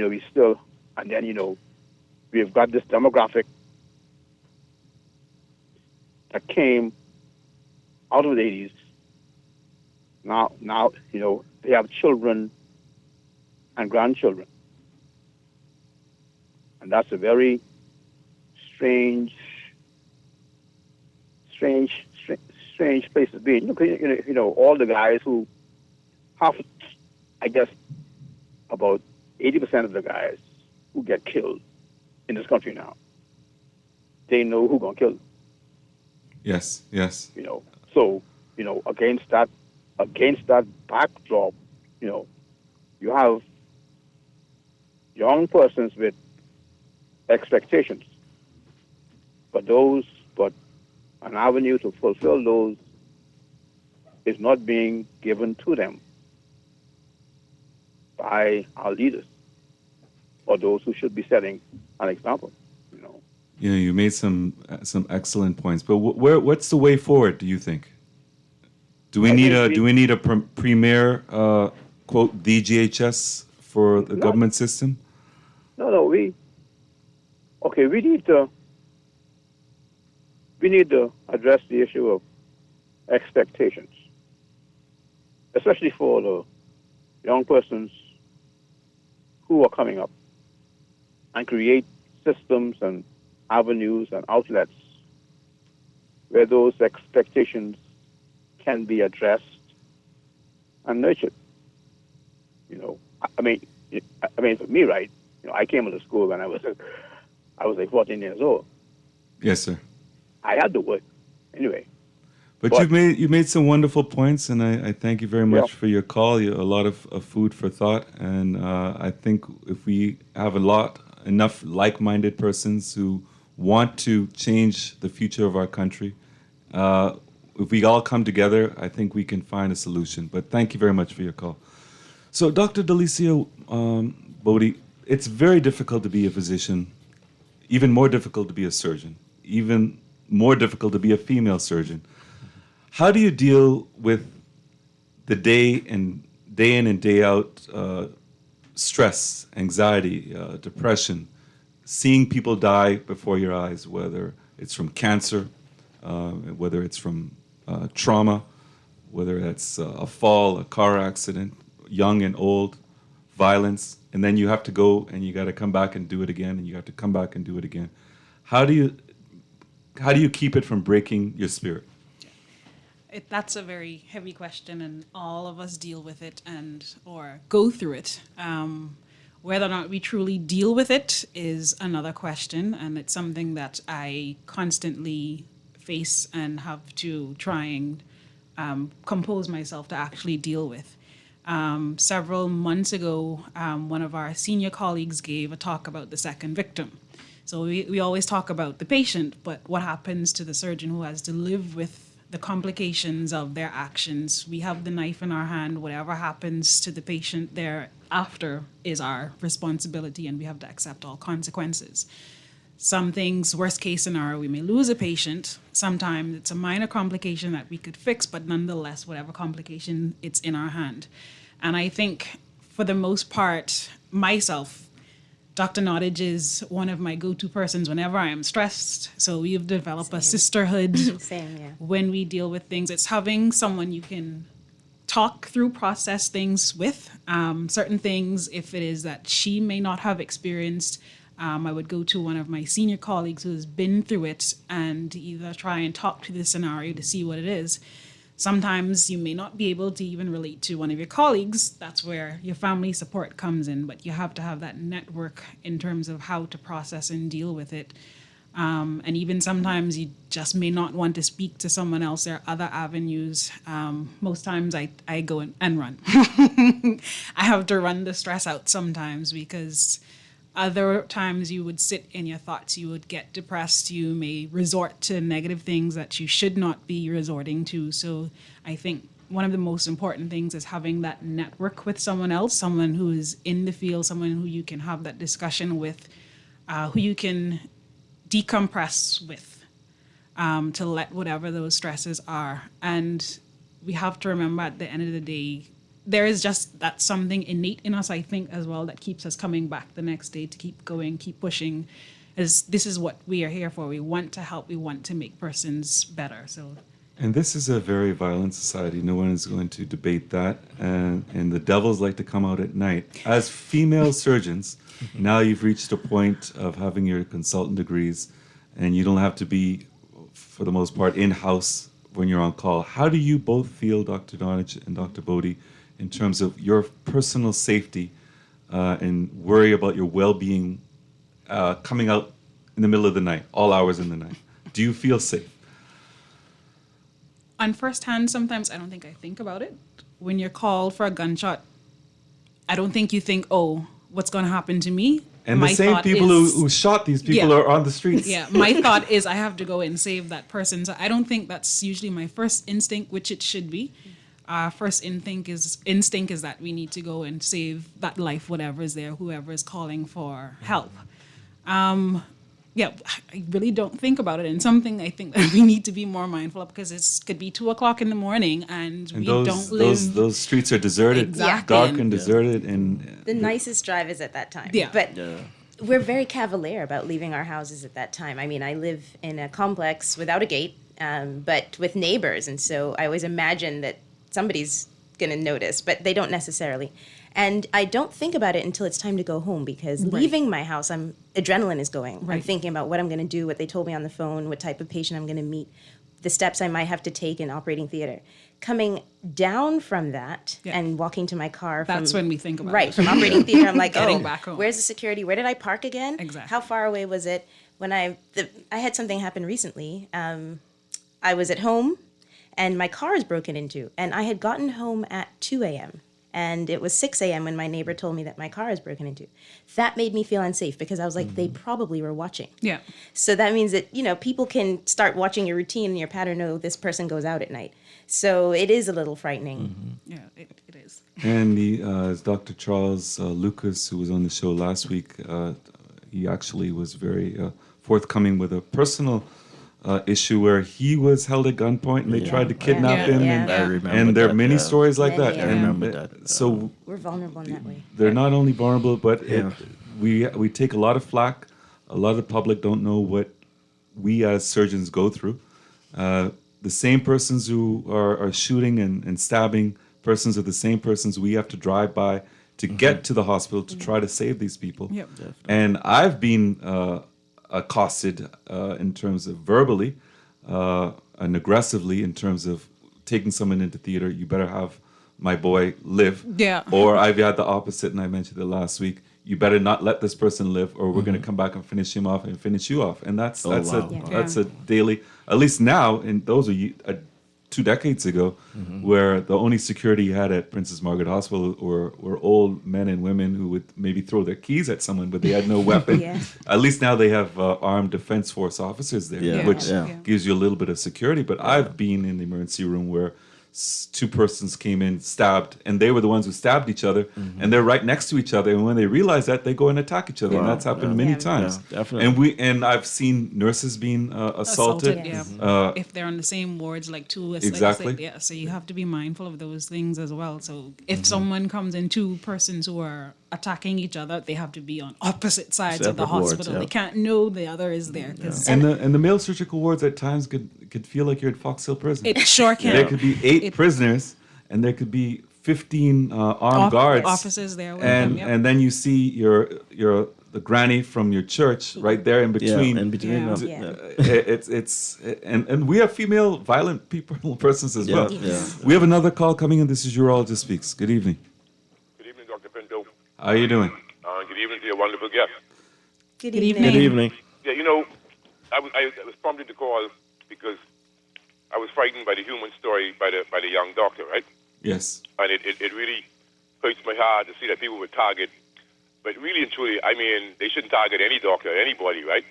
S8: know, we've got this demographic that came out of the 80s. Now, you know, they have children and grandchildren. And that's a very strange place to be. You know, all the guys who I guess about 80% of the guys who get killed in this country now, they know who's gonna kill them.
S4: Yes.
S8: You know, so, you know, against that backdrop, you know, you have young persons with expectations, but an avenue to fulfill those is not being given to them by our leaders or those who should be setting an example. You know.
S4: Yeah, you made some excellent points. But what's the way forward? Do you think? Do we need a premier quote DGHS for the government system?
S8: No. We need to address the issue of expectations, especially for the young persons who are coming up, and create systems and avenues and outlets where those expectations can be addressed and nurtured. You know, I mean, for me, right? You know, I came into school when I was like 14 years old.
S4: Yes, sir.
S8: I had to work anyway.
S4: But you made some wonderful points, and I thank you very much for your call. A lot of food for thought, and I think if we have enough like-minded persons who want to change the future of our country, if we all come together, I think we can find a solution. But thank you very much for your call. So, Dr. Delicia Bodie, it's very difficult to be a physician, even more difficult to be a surgeon, even more difficult to be a female surgeon. How do you deal with the day in and day out stress, anxiety, depression, seeing people die before your eyes, whether it's from cancer, whether it's from trauma, whether it's a fall, a car accident, young and old, violence, and then you have to go and you got to come back and do it again, and you have to come back and do it again. How do you keep it from breaking your spirit?
S5: That's a very heavy question, and all of us deal with it or go through it. Whether or not we truly deal with it is another question, and it's something that I constantly face and have to try and compose myself to actually deal with. Several months ago, one of our senior colleagues gave a talk about the second victim. So we always talk about the patient, but what happens to the surgeon who has to live with the complications of their actions? We have the knife in our hand. Whatever happens to the patient thereafter is our responsibility, and we have to accept all consequences. Some things, worst case scenario, we may lose a patient. Sometimes it's a minor complication that we could fix, but nonetheless, whatever complication, it's in our hand. And I think for the most part, myself, Dr. Nottage is one of my go-to persons whenever I am stressed. So we've developed a sisterhood.
S7: Same, yeah.
S5: When we deal with things. It's having someone you can talk through, process things with. Certain things, if it is that she may not have experienced, I would go to one of my senior colleagues who has been through it and either try and talk to the scenario to see what it is. Sometimes you may not be able to even relate to one of your colleagues. That's where your family support comes in, but you have to have that network in terms of how to process and deal with it. And even sometimes you just may not want to speak to someone else. There are other avenues. Most times I go and run. I have to run the stress out sometimes because Other times you would sit in your thoughts, you would get depressed, you may resort to negative things that you should not be resorting to. So I think one of the most important things is having that network with someone else, someone who is in the field, someone who you can have that discussion with, who you can decompress with, to let whatever those stresses are. And we have to remember at the end of the day, there is just that something innate in us, I think, as well, that keeps us coming back the next day to keep going, keep pushing. As this is what we are here for. We want to help. We want to make persons better. So,
S4: And this is a very violent society. No one is going to debate that. And the devils like to come out at night. As female surgeons, now you've reached a point of having your consultant degrees, and you don't have to be, for the most part, in-house when you're on call. How do you both feel, Dr. Donich and Dr. Bodie, in terms of your personal safety and worry about your well-being coming out in the middle of the night, all hours in the night? Do you feel safe?
S5: on first hand, sometimes I don't think I think about it. When you're called for a gunshot, I don't think you think, oh, what's going to happen to me?
S4: And the same people who shot these people are on the streets.
S5: Yeah, my thought is I have to go and save that person. So I don't think that's usually my first instinct, which it should be. First instinct is that we need to go and save that life, whatever is there, whoever is calling for help. Yeah, I really don't think about it, and something I think that we need to be more mindful of, because it could be 2:00 in the morning and we don't live.
S4: Those streets are deserted,
S5: Exactly.
S4: dark and deserted, and
S7: The nicest drive is at that time.
S5: Yeah.
S7: But we're very cavalier about leaving our houses at that time. I mean, I live in a complex without a gate, but with neighbors, and so I always imagine that somebody's going to notice, but they don't necessarily. And I don't think about it until it's time to go home, because leaving my house, adrenaline is going. I'm thinking about what I'm going to do, what they told me on the phone, what type of patient I'm going to meet, the steps I might have to take in operating theater. Coming down from that and walking to my car.
S5: That's when we think about it.
S7: Right, from operating theater, I'm like,
S5: Getting back home.
S7: Where's the security? Where did I park again?
S5: Exactly.
S7: How far away was it? When I had something happen recently. I was at home, and my car is broken into, and I had gotten home at 2 a.m., and it was 6 a.m. when my neighbor told me that my car is broken into. That made me feel unsafe, because I was like, they probably were watching.
S5: Yeah.
S7: So that means that, people can start watching your routine and your pattern. Oh, this person goes out at night. So it is a little frightening.
S5: Yeah, it is.
S4: And as Dr. Charles Lucas, who was on the show last week, he actually was very forthcoming with a personal issue where he was held at gunpoint and they tried to kidnap him.
S7: Yeah.
S4: And,
S6: I remember
S4: and there are
S6: that,
S4: many stories like that.
S7: Many,
S6: I
S4: And
S6: remember that.
S4: So
S7: We're vulnerable in that way.
S4: they're not only vulnerable, but
S6: Yeah.
S4: we take a lot of flack. A lot of the public don't know what we as surgeons go through. The same persons who are shooting and stabbing persons are the same persons we have to drive by to get to the hospital to try to save these people.
S5: Yep.
S4: And I've been accosted in terms of verbally and aggressively in terms of taking someone into theater. You better have my boy live.
S5: Yeah.
S4: Or I've had the opposite, and I mentioned it last week. You better not let this person live, or we're going to come back and finish him off and finish you off. And that's
S6: wow.
S4: that's a daily. At least now, and those are 2 decades ago, where the only security you had at Princess Margaret Hospital were old men and women who would maybe throw their keys at someone, but they had no weapon.
S7: Yeah.
S4: At least now they have armed defense force officers there,
S6: Yeah.
S4: which
S6: Yeah.
S4: gives you a little bit of security. But I've been in the emergency room where 2 persons came in, stabbed, and they were the ones who stabbed each other, and they're right next to each other. And when they realize that, they go and attack each other, and
S6: Wow.
S4: that's happened
S6: Yeah.
S4: many
S7: Yeah.
S4: times.
S6: Yeah, definitely.
S4: And I've seen nurses being assaulted.
S5: Yeah. If they're on the same wards, like two.
S4: Exactly.
S5: Yeah. So you have to be mindful of those things as well. So if someone comes in, 2 persons who are attacking each other, they have to be on opposite sides of the
S6: Separate wards,
S5: hospital.
S6: yeah.
S5: They can't know the other is there. 'Cause
S4: And the male surgical wards at times could feel like you're at Fox Hill Prison.
S5: it sure can.
S4: There could be 8 prisoners, and there could be 15 armed guards.
S5: Officers there with them. Yep.
S4: And then you see the granny from your church right there in between.
S6: Yeah, in between
S5: Yeah.
S6: them.
S7: Yeah.
S4: It's and we have female violent persons as well.
S6: Yeah.
S4: We have another call coming in. This is Urologist Speaks. Good evening.
S9: Good evening, Dr. Pinto.
S4: How are you doing?
S9: Good evening to your wonderful guest.
S7: Good
S5: evening.
S6: Good evening.
S9: Yeah, I was prompted to call because I was frightened by the human story by the young doctor, right?
S4: Yes.
S9: And it really hurts my heart to see that people would target But really and truly, I mean, they shouldn't target any doctor, anybody, right?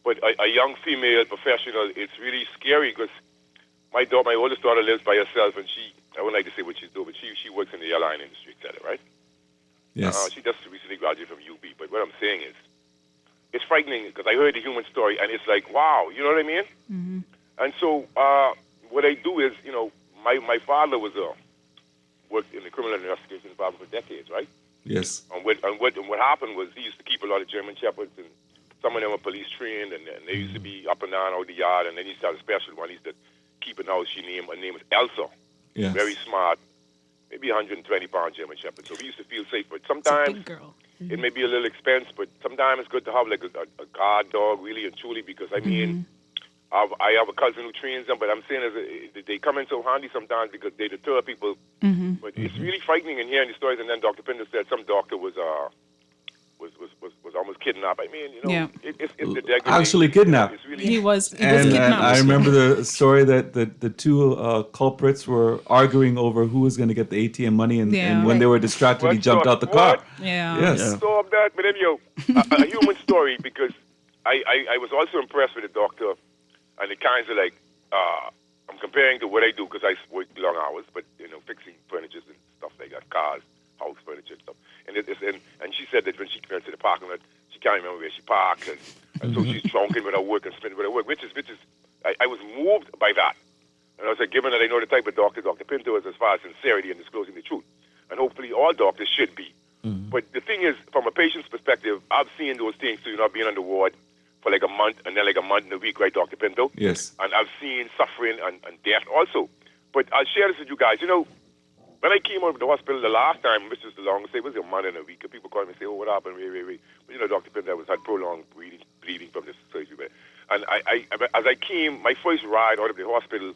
S9: But a young female professional, it's really scary because my oldest daughter lives by herself, and I wouldn't like to say what she's doing, but she works in the airline industry, et cetera, right?
S4: Yes.
S9: She just recently graduated from UB. But what I'm saying is, it's frightening because I heard the human story, and it's like, wow, you know what I mean?
S5: Mm-hmm.
S9: And so what I do is, my father was worked in the criminal investigation department for decades, right?
S4: Yes.
S9: And what happened was he used to keep a lot of German Shepherds, and some of them were police trained, and they used to be up and down out the yard, and then he used to have a special one. He used to keep an house. Her name was Elsa.
S4: Yes.
S9: Very smart, maybe 120-pound German Shepherd. So we used to feel safe, but
S5: It's a
S9: sometimes
S5: big girl.
S9: it may be a little expense, but sometimes it's good to have like a guard dog, really and truly, because I mean, I have a cousin who trains them, but I'm saying they come in so handy sometimes because they deter people.
S5: Mm-hmm.
S9: But it's really frightening in hearing the stories. And then Dr. Pinto said some doctor was almost kidnapped. I mean,
S5: Yeah.
S9: it's the degradation.
S4: Actually kidnapped.
S9: It's really,
S5: He was
S4: And
S5: kidnapped.
S4: I remember the story that the two culprits were arguing over who was going to get the ATM money, and,
S5: Yeah.
S4: and when they were distracted, he jumped out the car.
S5: Yeah.
S4: Yes.
S9: I saw that, but then a human story, because I was also impressed with the doctor and the kinds of like I'm comparing to what I do because I work long hours, but fixing furniture and stuff like that, cars, house furniture and stuff. And she said that when she went to the parking lot, she can't remember where she parked, and so she's drunken with her work and spending with her work, which is I was moved by that. And I was like, given that I know the type of doctor Dr. Pinto is as far as sincerity and disclosing the truth, and hopefully all doctors should be. But the thing is, from a patient's perspective, I've seen those things too, being on the ward for like a month and then like a month and a week, right, Dr. Pinto?
S4: Yes.
S9: And I've seen suffering and death also. But I'll share this with you guys. When I came out of the hospital the last time, which was the longest, it was a month and a week, and people called me and say, oh, what happened? Wait. But Dr. Pinto had prolonged bleeding from this surgery. And as I came, my first ride out of the hospital,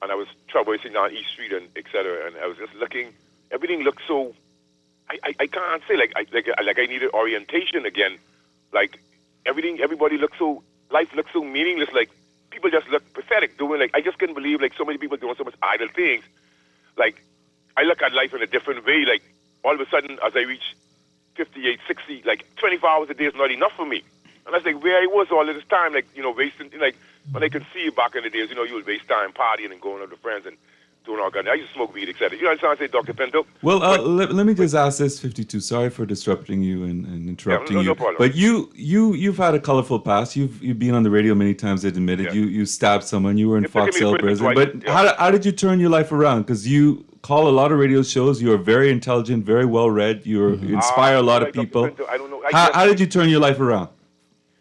S9: and I was traversing down East Street and et cetera, and I was just looking, everything looked so, I can't say, like I needed orientation again. Like, everybody looked so, life looked so meaningless, like, people just look pathetic, doing, like, I just couldn't believe, like, so many people doing so much idle things. Like, I look at life in a different way. Like, all of a sudden, as I reach 58, 60, like, 24 hours a day is not enough for me. And that's like where I was all of this time, like, wasting, like, when I could see back in the days, you would waste time partying and going out with friends and doing all kinds of, I used to smoke weed, etc. You know what I'm saying, Dr. Pinto?
S4: Well, let me just ask this, 52. Sorry for disrupting you and interrupting
S9: no
S4: you.
S9: problem.
S4: But you've had a colorful past. You've been on the radio many times. Admitted you stabbed someone. You were in
S9: It's taken
S4: Fox
S9: me
S4: Hill
S9: to prison
S4: prison.
S9: twice,
S4: But how did you turn your life around? Because you call a lot of radio shows. You are very intelligent, very well read. You inspire a lot of
S9: Like Dr.
S4: people.
S9: Pinto, I don't know.
S4: How did you turn your life around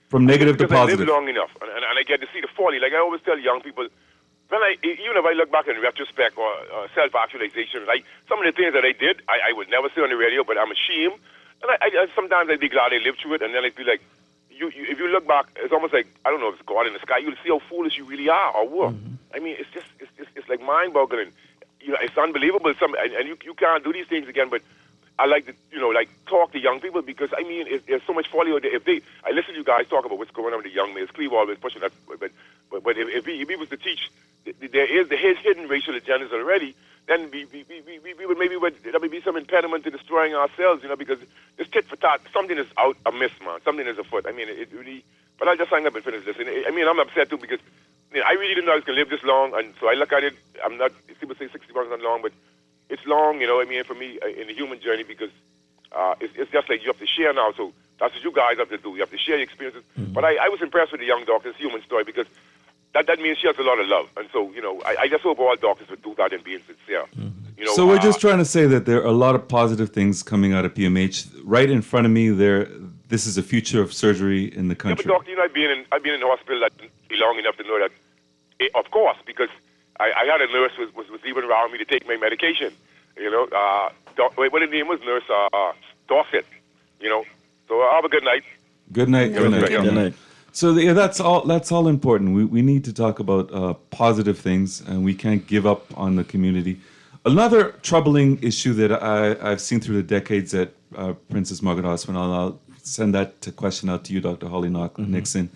S4: from negative to
S9: because
S4: positive?
S9: I live long enough, and I get to see the folly. Like I always tell young people, even if I look back in retrospect or self-actualization, some of the things that I did, I would never say on the radio, but I'm ashamed. And I sometimes I'd be glad I lived through it, and then I'd be like, if you look back, it's almost like, I don't know if it's God in the sky, you'll see how foolish you really are or were. I mean, it's like mind-boggling. It's unbelievable. And you can't do these things again, but I like to, talk to young people because, I mean, there's so much folly out there. I listen to you guys talk about what's going on with the young males. Cleve always pushing that, but if he was to teach, his hidden racial agendas already, then we would there would be some impediment to destroying ourselves, because this tit for tat, something is out amiss, man. Something is afoot. I mean, it really. But I'll just hang up and finish this. I mean, I'm upset too because I really didn't know I was gonna live this long, and so I look at it. I'm not. People say 61 is not long, but it's long, I mean, for me in the human journey because it's just like you have to share now. So that's what you guys have to do. You have to share your experiences. But I was impressed with the young doctor's human story because that means she has a lot of love. And so, I just hope all doctors would do that and being sincere.
S4: So we're just trying to say that there are a lot of positive things coming out of PMH. Right in front of me, this is the future of surgery in the country.
S9: Yeah, but doctor, I've been in the hospital long enough to know that, of course, because I had a nurse was even around me to take my medication. What her name was, Nurse Dorset. So have a good night.
S4: Good night. Good night.
S6: Good night.
S4: So that's all important. We need to talk about positive things, and we can't give up on the community. Another troubling issue that I've seen through the decades at Princess Margaret Hospital, and I'll send that question out to you, Dr. Holly Nixon.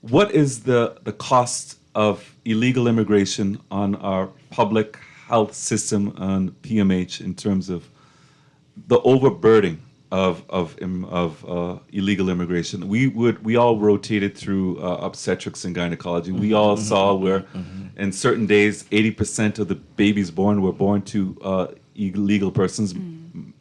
S4: What is the cost of illegal immigration on our public health system on PMH in terms of the overburdening of illegal immigration. We all rotated through obstetrics and gynecology. We all saw where, in certain days, 80% of the babies born were born to illegal persons,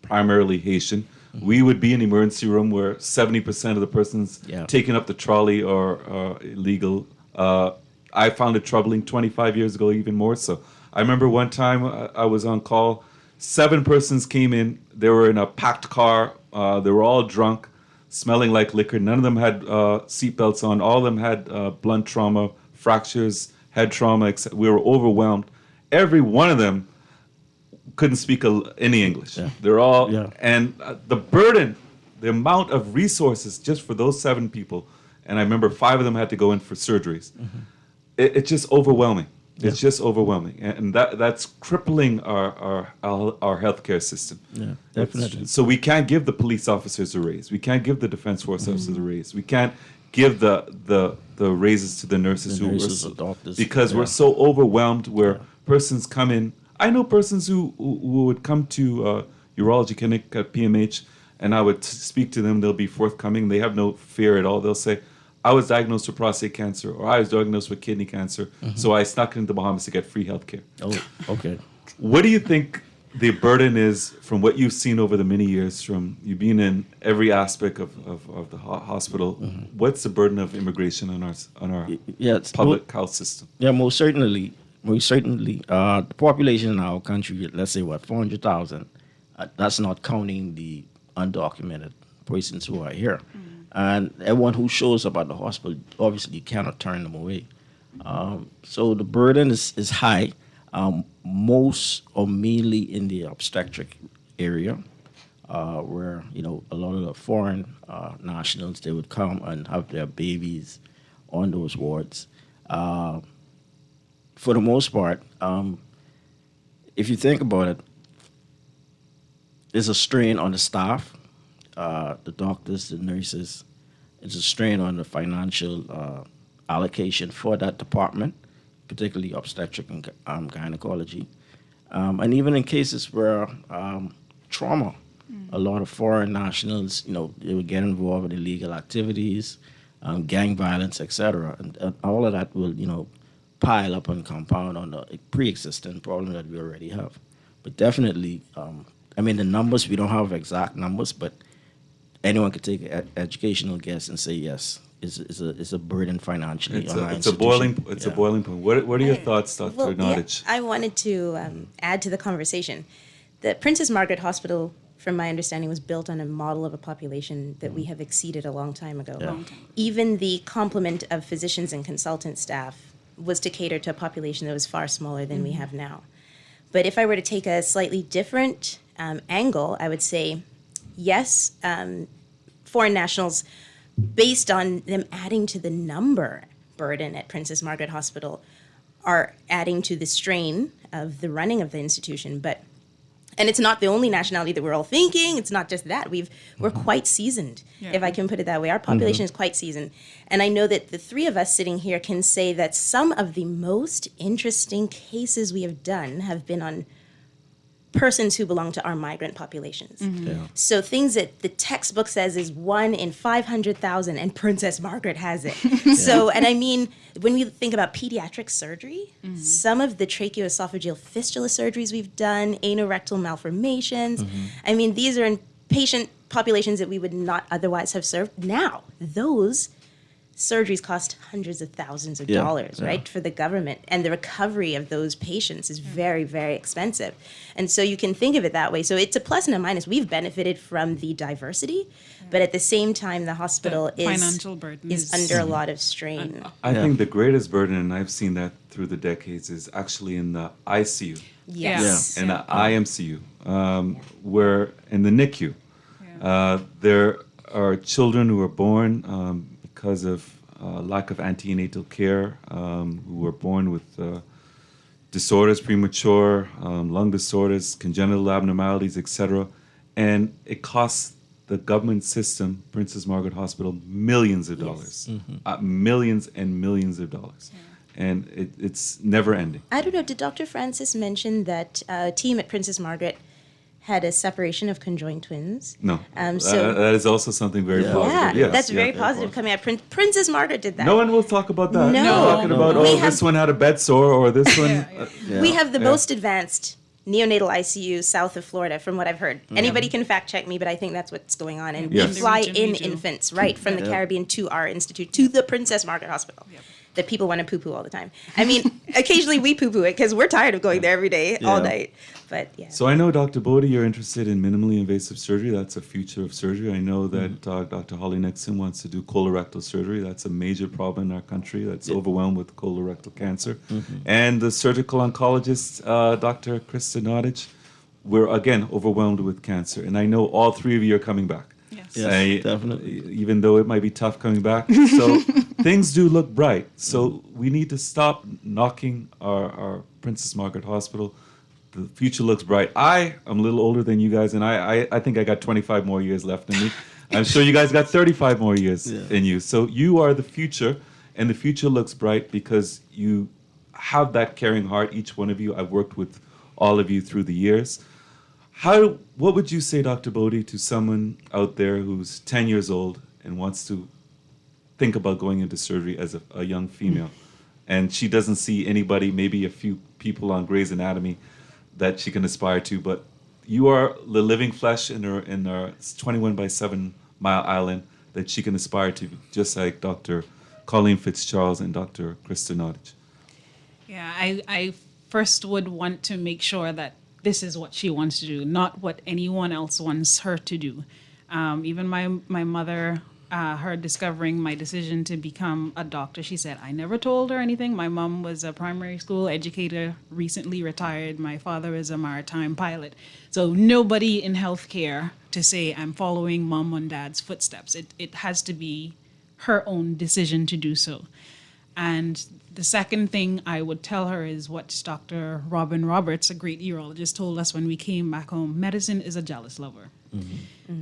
S4: primarily Haitian. We would be in the emergency room where 70% of the persons taking up the trolley are illegal. I found it troubling 25 years ago, even more so. I remember one time I was on call. 7 persons came in. They were in a packed car. They were all drunk, smelling like liquor. None of them had seatbelts on. All of them had blunt trauma, fractures, head trauma. We were overwhelmed. Every one of them couldn't speak any English. Yeah. They're all, and the burden, the amount of resources just for those 7 people, and I remember 5 of them had to go in for surgeries. It's just overwhelming. Yeah. It's just overwhelming, and that's crippling our healthcare system. Yeah, definitely. So we can't give the police officers a raise. We can't give the defense force officers a raise. We can't give the raises to the nurses doctors, because we're so overwhelmed. Where persons come in, I know persons who would come to urology clinic at PMH, and I would speak to them. They'll be forthcoming. They have no fear at all. They'll say, I was diagnosed with prostate cancer, or I was diagnosed with kidney cancer, so I snuck into the Bahamas to get free health care.
S6: Oh, okay.
S4: What do you think the burden is from what you've seen over the many years, from you being in every aspect of the hospital? What's the burden of immigration on our public health system?
S6: Yeah, most certainly. The population in our country, let's say, 400,000, that's not counting the undocumented persons who are here. And everyone who shows up at the hospital, obviously, you cannot turn them away. So the burden is high, most or mainly in the obstetric area, where, a lot of the foreign nationals, they would come and have their babies on those wards. For the most part, if you think about it, there's a strain on the staff. The doctors, the nurses, it's a strain on the financial allocation for that department, particularly obstetric and gynecology. And even in cases where trauma, a lot of foreign nationals, they would get involved in illegal activities, gang violence, etc. And all of that will, pile up and compound on the pre-existing problem that we already have. But definitely, the numbers, we don't have exact numbers, but anyone could take an educational guess and say yes, it's a burden financially.
S4: It's a boiling point. What are your thoughts, Dr. Nottage?
S7: I wanted to add to the conversation. The Princess Margaret Hospital, from my understanding, was built on a model of a population that we have exceeded a long time ago. Yeah. Even the complement of physicians and consultant staff was to cater to a population that was far smaller than we have now. But if I were to take a slightly different angle, I would say, yes, foreign nationals, based on them adding to the number burden at Princess Margaret Hospital, are adding to the strain of the running of the institution. And it's not the only nationality that we're all thinking. It's not just that. We're quite seasoned, if I can put it that way. Our population is quite seasoned. And I know that the 3 of us sitting here can say that some of the most interesting cases we have done have been on persons who belong to our migrant populations. So things that the textbook says is 1 in 500,000, and Princess Margaret has it. So, and I mean, when we think about pediatric surgery, some of the tracheoesophageal fistula surgeries we've done, anorectal malformations, I mean, these are in patient populations that we would not otherwise have served. Now, those surgeries cost hundreds of thousands of dollars, right, for the government. And the recovery of those patients is very, very expensive. And so you can think of it that way. So it's a plus and a minus. We've benefited from the diversity, but at the same time, the hospital
S5: financial burden
S7: is under a lot of strain.
S4: I think the greatest burden, and I've seen that through the decades, is actually in the ICU.
S7: Yes.
S4: And the IMCU, where in the NICU, there are children who are born because of lack of antenatal care, who were born with disorders, premature, lung disorders, congenital abnormalities, etc. And it costs the government system, Princess Margaret Hospital, millions of dollars, millions and millions of dollars. And it's never ending.
S7: I don't know, did Dr. Francis mention that a team at Princess Margaret had a separation of conjoined twins.
S4: No.
S7: So
S4: that is also something very positive.
S7: yeah,
S4: Yes,
S7: that's
S4: yeah.
S7: very positive coming out. Princess Margaret did that.
S4: No one will talk about that.
S7: No.
S4: We're talking about,
S7: We
S4: this one had a bed sore, or this one.
S7: We have the most advanced neonatal ICU south of Florida, from what I've heard. Anybody can fact check me, but I think that's what's going on. And
S4: Yes.
S7: we fly
S5: In the
S7: in
S5: region,
S7: infants right from the Caribbean to our institute, to the Princess Margaret Hospital. That people want to poo-poo all the time. I mean, occasionally we poo-poo it because we're tired of going there every day, all night. But yeah.
S4: So I know, Dr. Bodie, you're interested in minimally invasive surgery. That's a future of surgery. I know that Dr. Holly Nixon wants to do colorectal surgery. That's a major problem in our country that's overwhelmed with colorectal cancer. And the surgical oncologist, Dr. Krista Nottage, we're again overwhelmed with cancer. And I know all three of you are coming back.
S6: Yes, definitely.
S4: Even though it might be tough coming back. So things do look bright. So we need to stop knocking our Princess Margaret Hospital. The future looks bright. I am a little older than you guys, and I think I got 25 more years left in me. I'm sure you guys got 35 more years in you. So you are the future, and the future looks bright because you have that caring heart, each one of you. I've worked with all of you through the years. What would you say, Dr. Bodie, to someone out there who's 10 years old and wants to think about going into surgery as a young female, and she doesn't see anybody, maybe a few people on Grey's Anatomy that she can aspire to, but you are the living flesh in her 21 by 7 mile island that she can aspire to, just like Dr. Colleen Fitzcharles and Dr. Krista Nottage?
S5: Yeah, I first would want to make sure that this is what she wants to do, not what anyone else wants her to do. Even my mother, her discovering my decision to become a doctor, she said, I never told her anything. My mom was a primary school educator, recently retired. My father is a maritime pilot. So nobody in healthcare to say I'm following mom and dad's footsteps. It has to be her own decision to do so. And the second thing I would tell her is what Dr. Robin Roberts, a great urologist, told us when we came back home. Medicine is a jealous lover.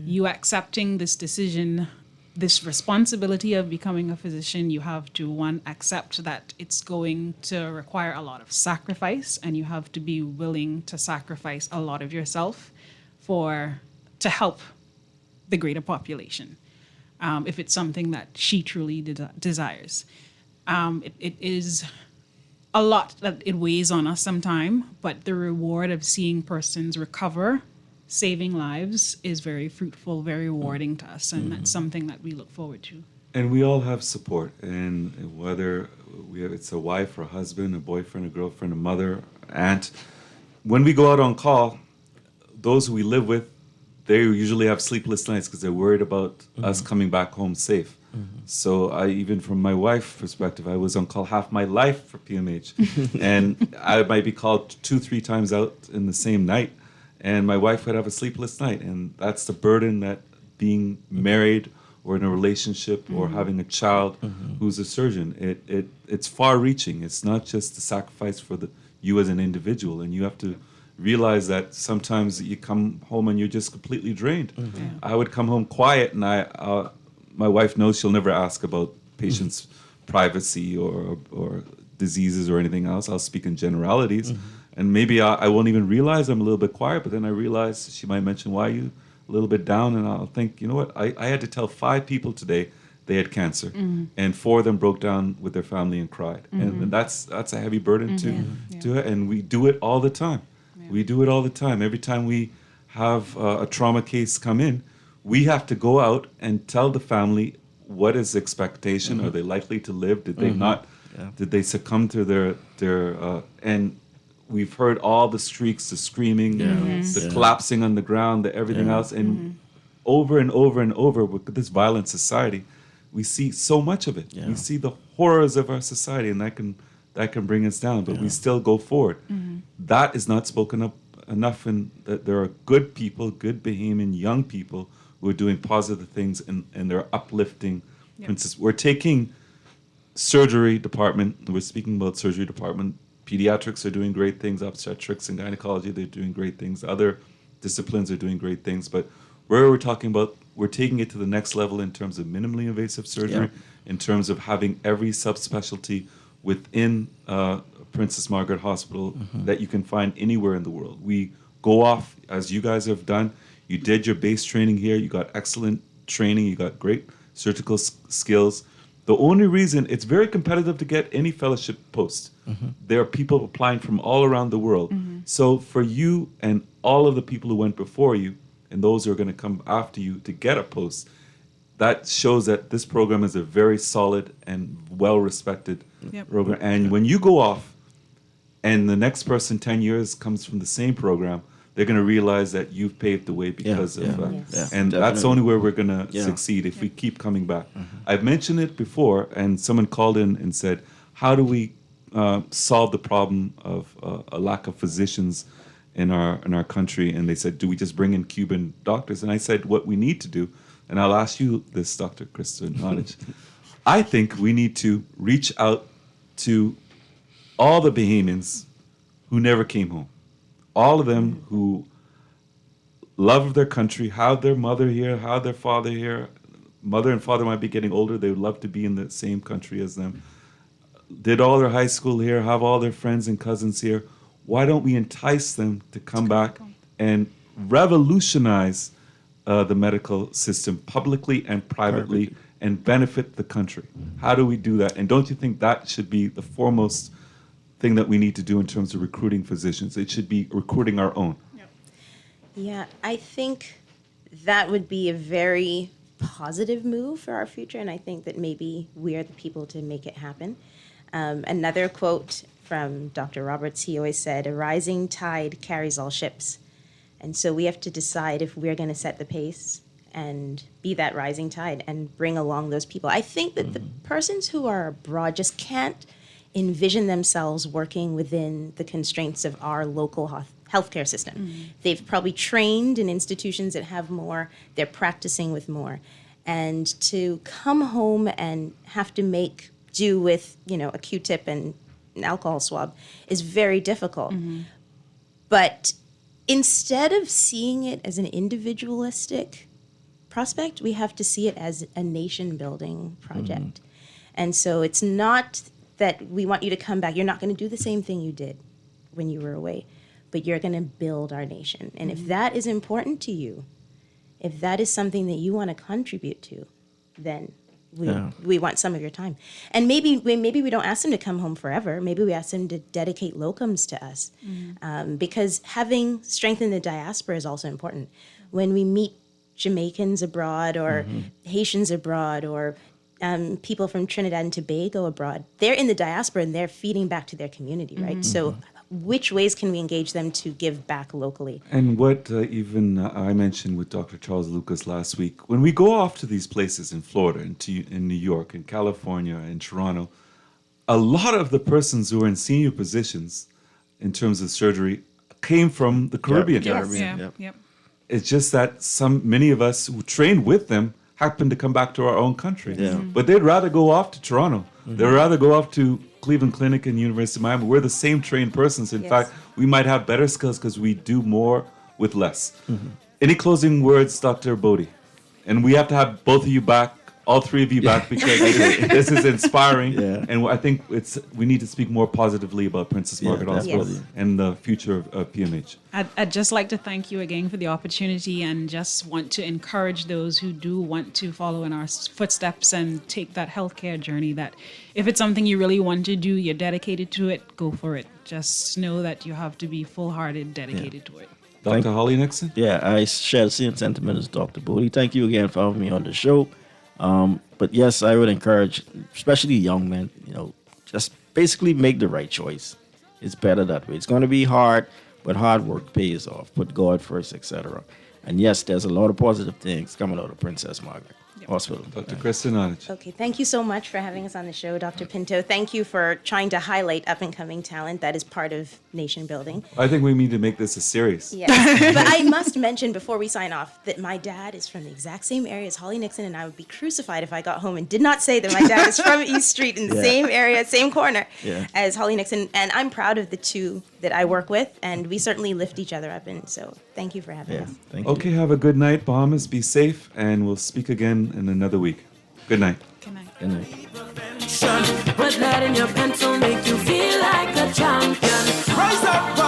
S5: You accepting this decision, this responsibility of becoming a physician, you have to, one, accept that it's going to require a lot of sacrifice, and you have to be willing to sacrifice a lot of yourself to help the greater population, if it's something that she truly desires. It is a lot that it weighs on us sometime, but the reward of seeing persons recover, saving lives, is very fruitful, very rewarding to us, and that's something that we look forward to.
S4: And we all have support, and whether it's a wife or a husband, a boyfriend, a girlfriend, a mother, aunt. When we go out on call, those who we live with, they usually have sleepless nights because they're worried about us coming back home safe. So even from my wife's perspective, I was on call half my life for PMH. And I might be called 2-3 times out in the same night. And my wife would have a sleepless night. And that's the burden that being married or in a relationship or having a child who's a surgeon, it's far-reaching. It's not just the sacrifice for you as an individual. And you have to realize that sometimes you come home and you're just completely drained. I would come home quiet, and my wife knows she'll never ask about patients' privacy or diseases or anything else. I'll speak in generalities. And maybe I won't even realize I'm a little bit quiet, but then I realize she might mention, why are you a little bit down? And I'll think, you know what, I had to tell 5 people today they had cancer. And 4 of them broke down with their family and cried. And that's a heavy burden to it. And we do it all the time. We do it all the time. Every time we have a trauma case come in, we have to go out and tell the family what is the expectation. Are they likely to live? Did they not? Did they succumb to their and we've heard all the streaks, the screaming, the collapsing on the ground, the everything else, and over and over and over with this violent society, we see so much of it. We see the horrors of our society, and that can bring us down, but we still go forward. That is not spoken up enough, and that there are good people, good Bahamian young people who are doing positive things, and they're uplifting. We're taking surgery department, we're speaking about surgery department, pediatrics are doing great things, obstetrics and gynecology, they're doing great things, other disciplines are doing great things, but where we're talking about, we're taking it to the next level in terms of minimally invasive surgery, in terms of having every subspecialty within Princess Margaret Hospital that you can find anywhere in the world. We go off as you guys have done. You did your base training here. You got excellent training. You got great surgical skills. The only reason it's very competitive to get any fellowship post. There are people applying from all around the world. So for you and all of the people who went before you and those who are going to come after you to get a post, that shows that this program is a very solid and well-respected program. And when you go off and the next person 10 years comes from the same program, they're going to realize that you've paved the way because of and that's only where we're going to succeed if we keep coming back. I've mentioned it before, and someone called in and said, how do we solve the problem of a lack of physicians in our country? And they said, do we just bring in Cuban doctors? And I said, what we need to do, and I'll ask you this, Dr. Kristen Nottage, I think we need to reach out to all the Bahamians who never came home. All of them who love their country, have their mother here, have their father here. Mother and father might be getting older. They would love to be in the same country as them. Did all their high school here, have all their friends and cousins here. Why don't we entice them to come back and revolutionize the medical system publicly and privately and benefit the country? How do we do that? And don't you think that should be the foremost thing that we need to do in terms of recruiting physicians? It should be recruiting our own.
S7: Yeah, I think that would be a very positive move for our future, and I think that maybe we are the people to make it happen. Another quote from Dr. Roberts, he always said, "A rising tide carries all ships." And so we have to decide if we're going to set the pace and be that rising tide and bring along those people. I think that the persons who are abroad just can't envision themselves working within the constraints of our local healthcare system. They've probably trained in institutions that have more, they're practicing with more. And to come home and have to make do with, a Q-tip and an alcohol swab is very difficult. But instead of seeing it as an individualistic prospect, we have to see it as a nation-building project. And so it's not that we want you to come back. You're not going to do the same thing you did when you were away, but you're going to build our nation. And if that is important to you, if that is something that you want to contribute to, then we want some of your time. And maybe we don't ask them to come home forever. Maybe we ask them to dedicate locums to us, because having strength in the diaspora is also important. When we meet Jamaicans abroad or Haitians abroad or people from Trinidad and Tobago abroad, they're in the diaspora and they're feeding back to their community, right? So which ways can we engage them to give back locally?
S4: And what even I mentioned with Dr. Charles Lucas last week, when we go off to these places in Florida, in New York, in California, in Toronto, a lot of the persons who are in senior positions in terms of surgery came from the Caribbean. It's just that many of us who trained with them happen to come back to our own country. But they'd rather go off to Toronto. They'd rather go off to Cleveland Clinic and University of Miami. We're the same trained persons. In fact, we might have better skills because we do more with less. Any closing words, Dr. Bodie? And we have to have both of you back, all three of you back, because this is inspiring. And I think we need to speak more positively about Princess Margaret Hospital and the future of PMH.
S5: I'd just like to thank you again for the opportunity and just want to encourage those who do want to follow in our footsteps and take that healthcare journey, that if it's something you really want to do, you're dedicated to it, go for it. Just know that you have to be full-hearted, dedicated to it.
S4: Dr. Holly Nixon?
S6: Yeah, I share the same sentiment as Dr. Bodie. Thank you again for having me on the show. But yes, I would encourage, especially young men, just basically make the right choice. It's better that way. It's going to be hard, but hard work pays off. Put God first, etc. And yes, there's a lot of positive things coming out of Princess Margaret Hospital.
S4: Dr. Kristen Nottage.
S7: Okay, thank you so much for having us on the show, Dr. Pinto. Thank you for trying to highlight up-and-coming talent. That is part of nation building.
S4: I think we need to make this a series.
S7: Yes, but I must mention before we sign off that my dad is from the exact same area as Holly Nixon, and I would be crucified if I got home and did not say that my dad is from East Street in the same area, same corner as Holly Nixon. And I'm proud of the two that I work with, and we certainly lift each other up. And so thank you for having us.
S6: Thank you.
S4: Okay, have a good night, Bahamas. Be safe, and we'll speak again in another week. Good night.
S5: Good night.
S6: Good night.
S3: But letting your pencil make you feel like a champion.
S2: Rise up.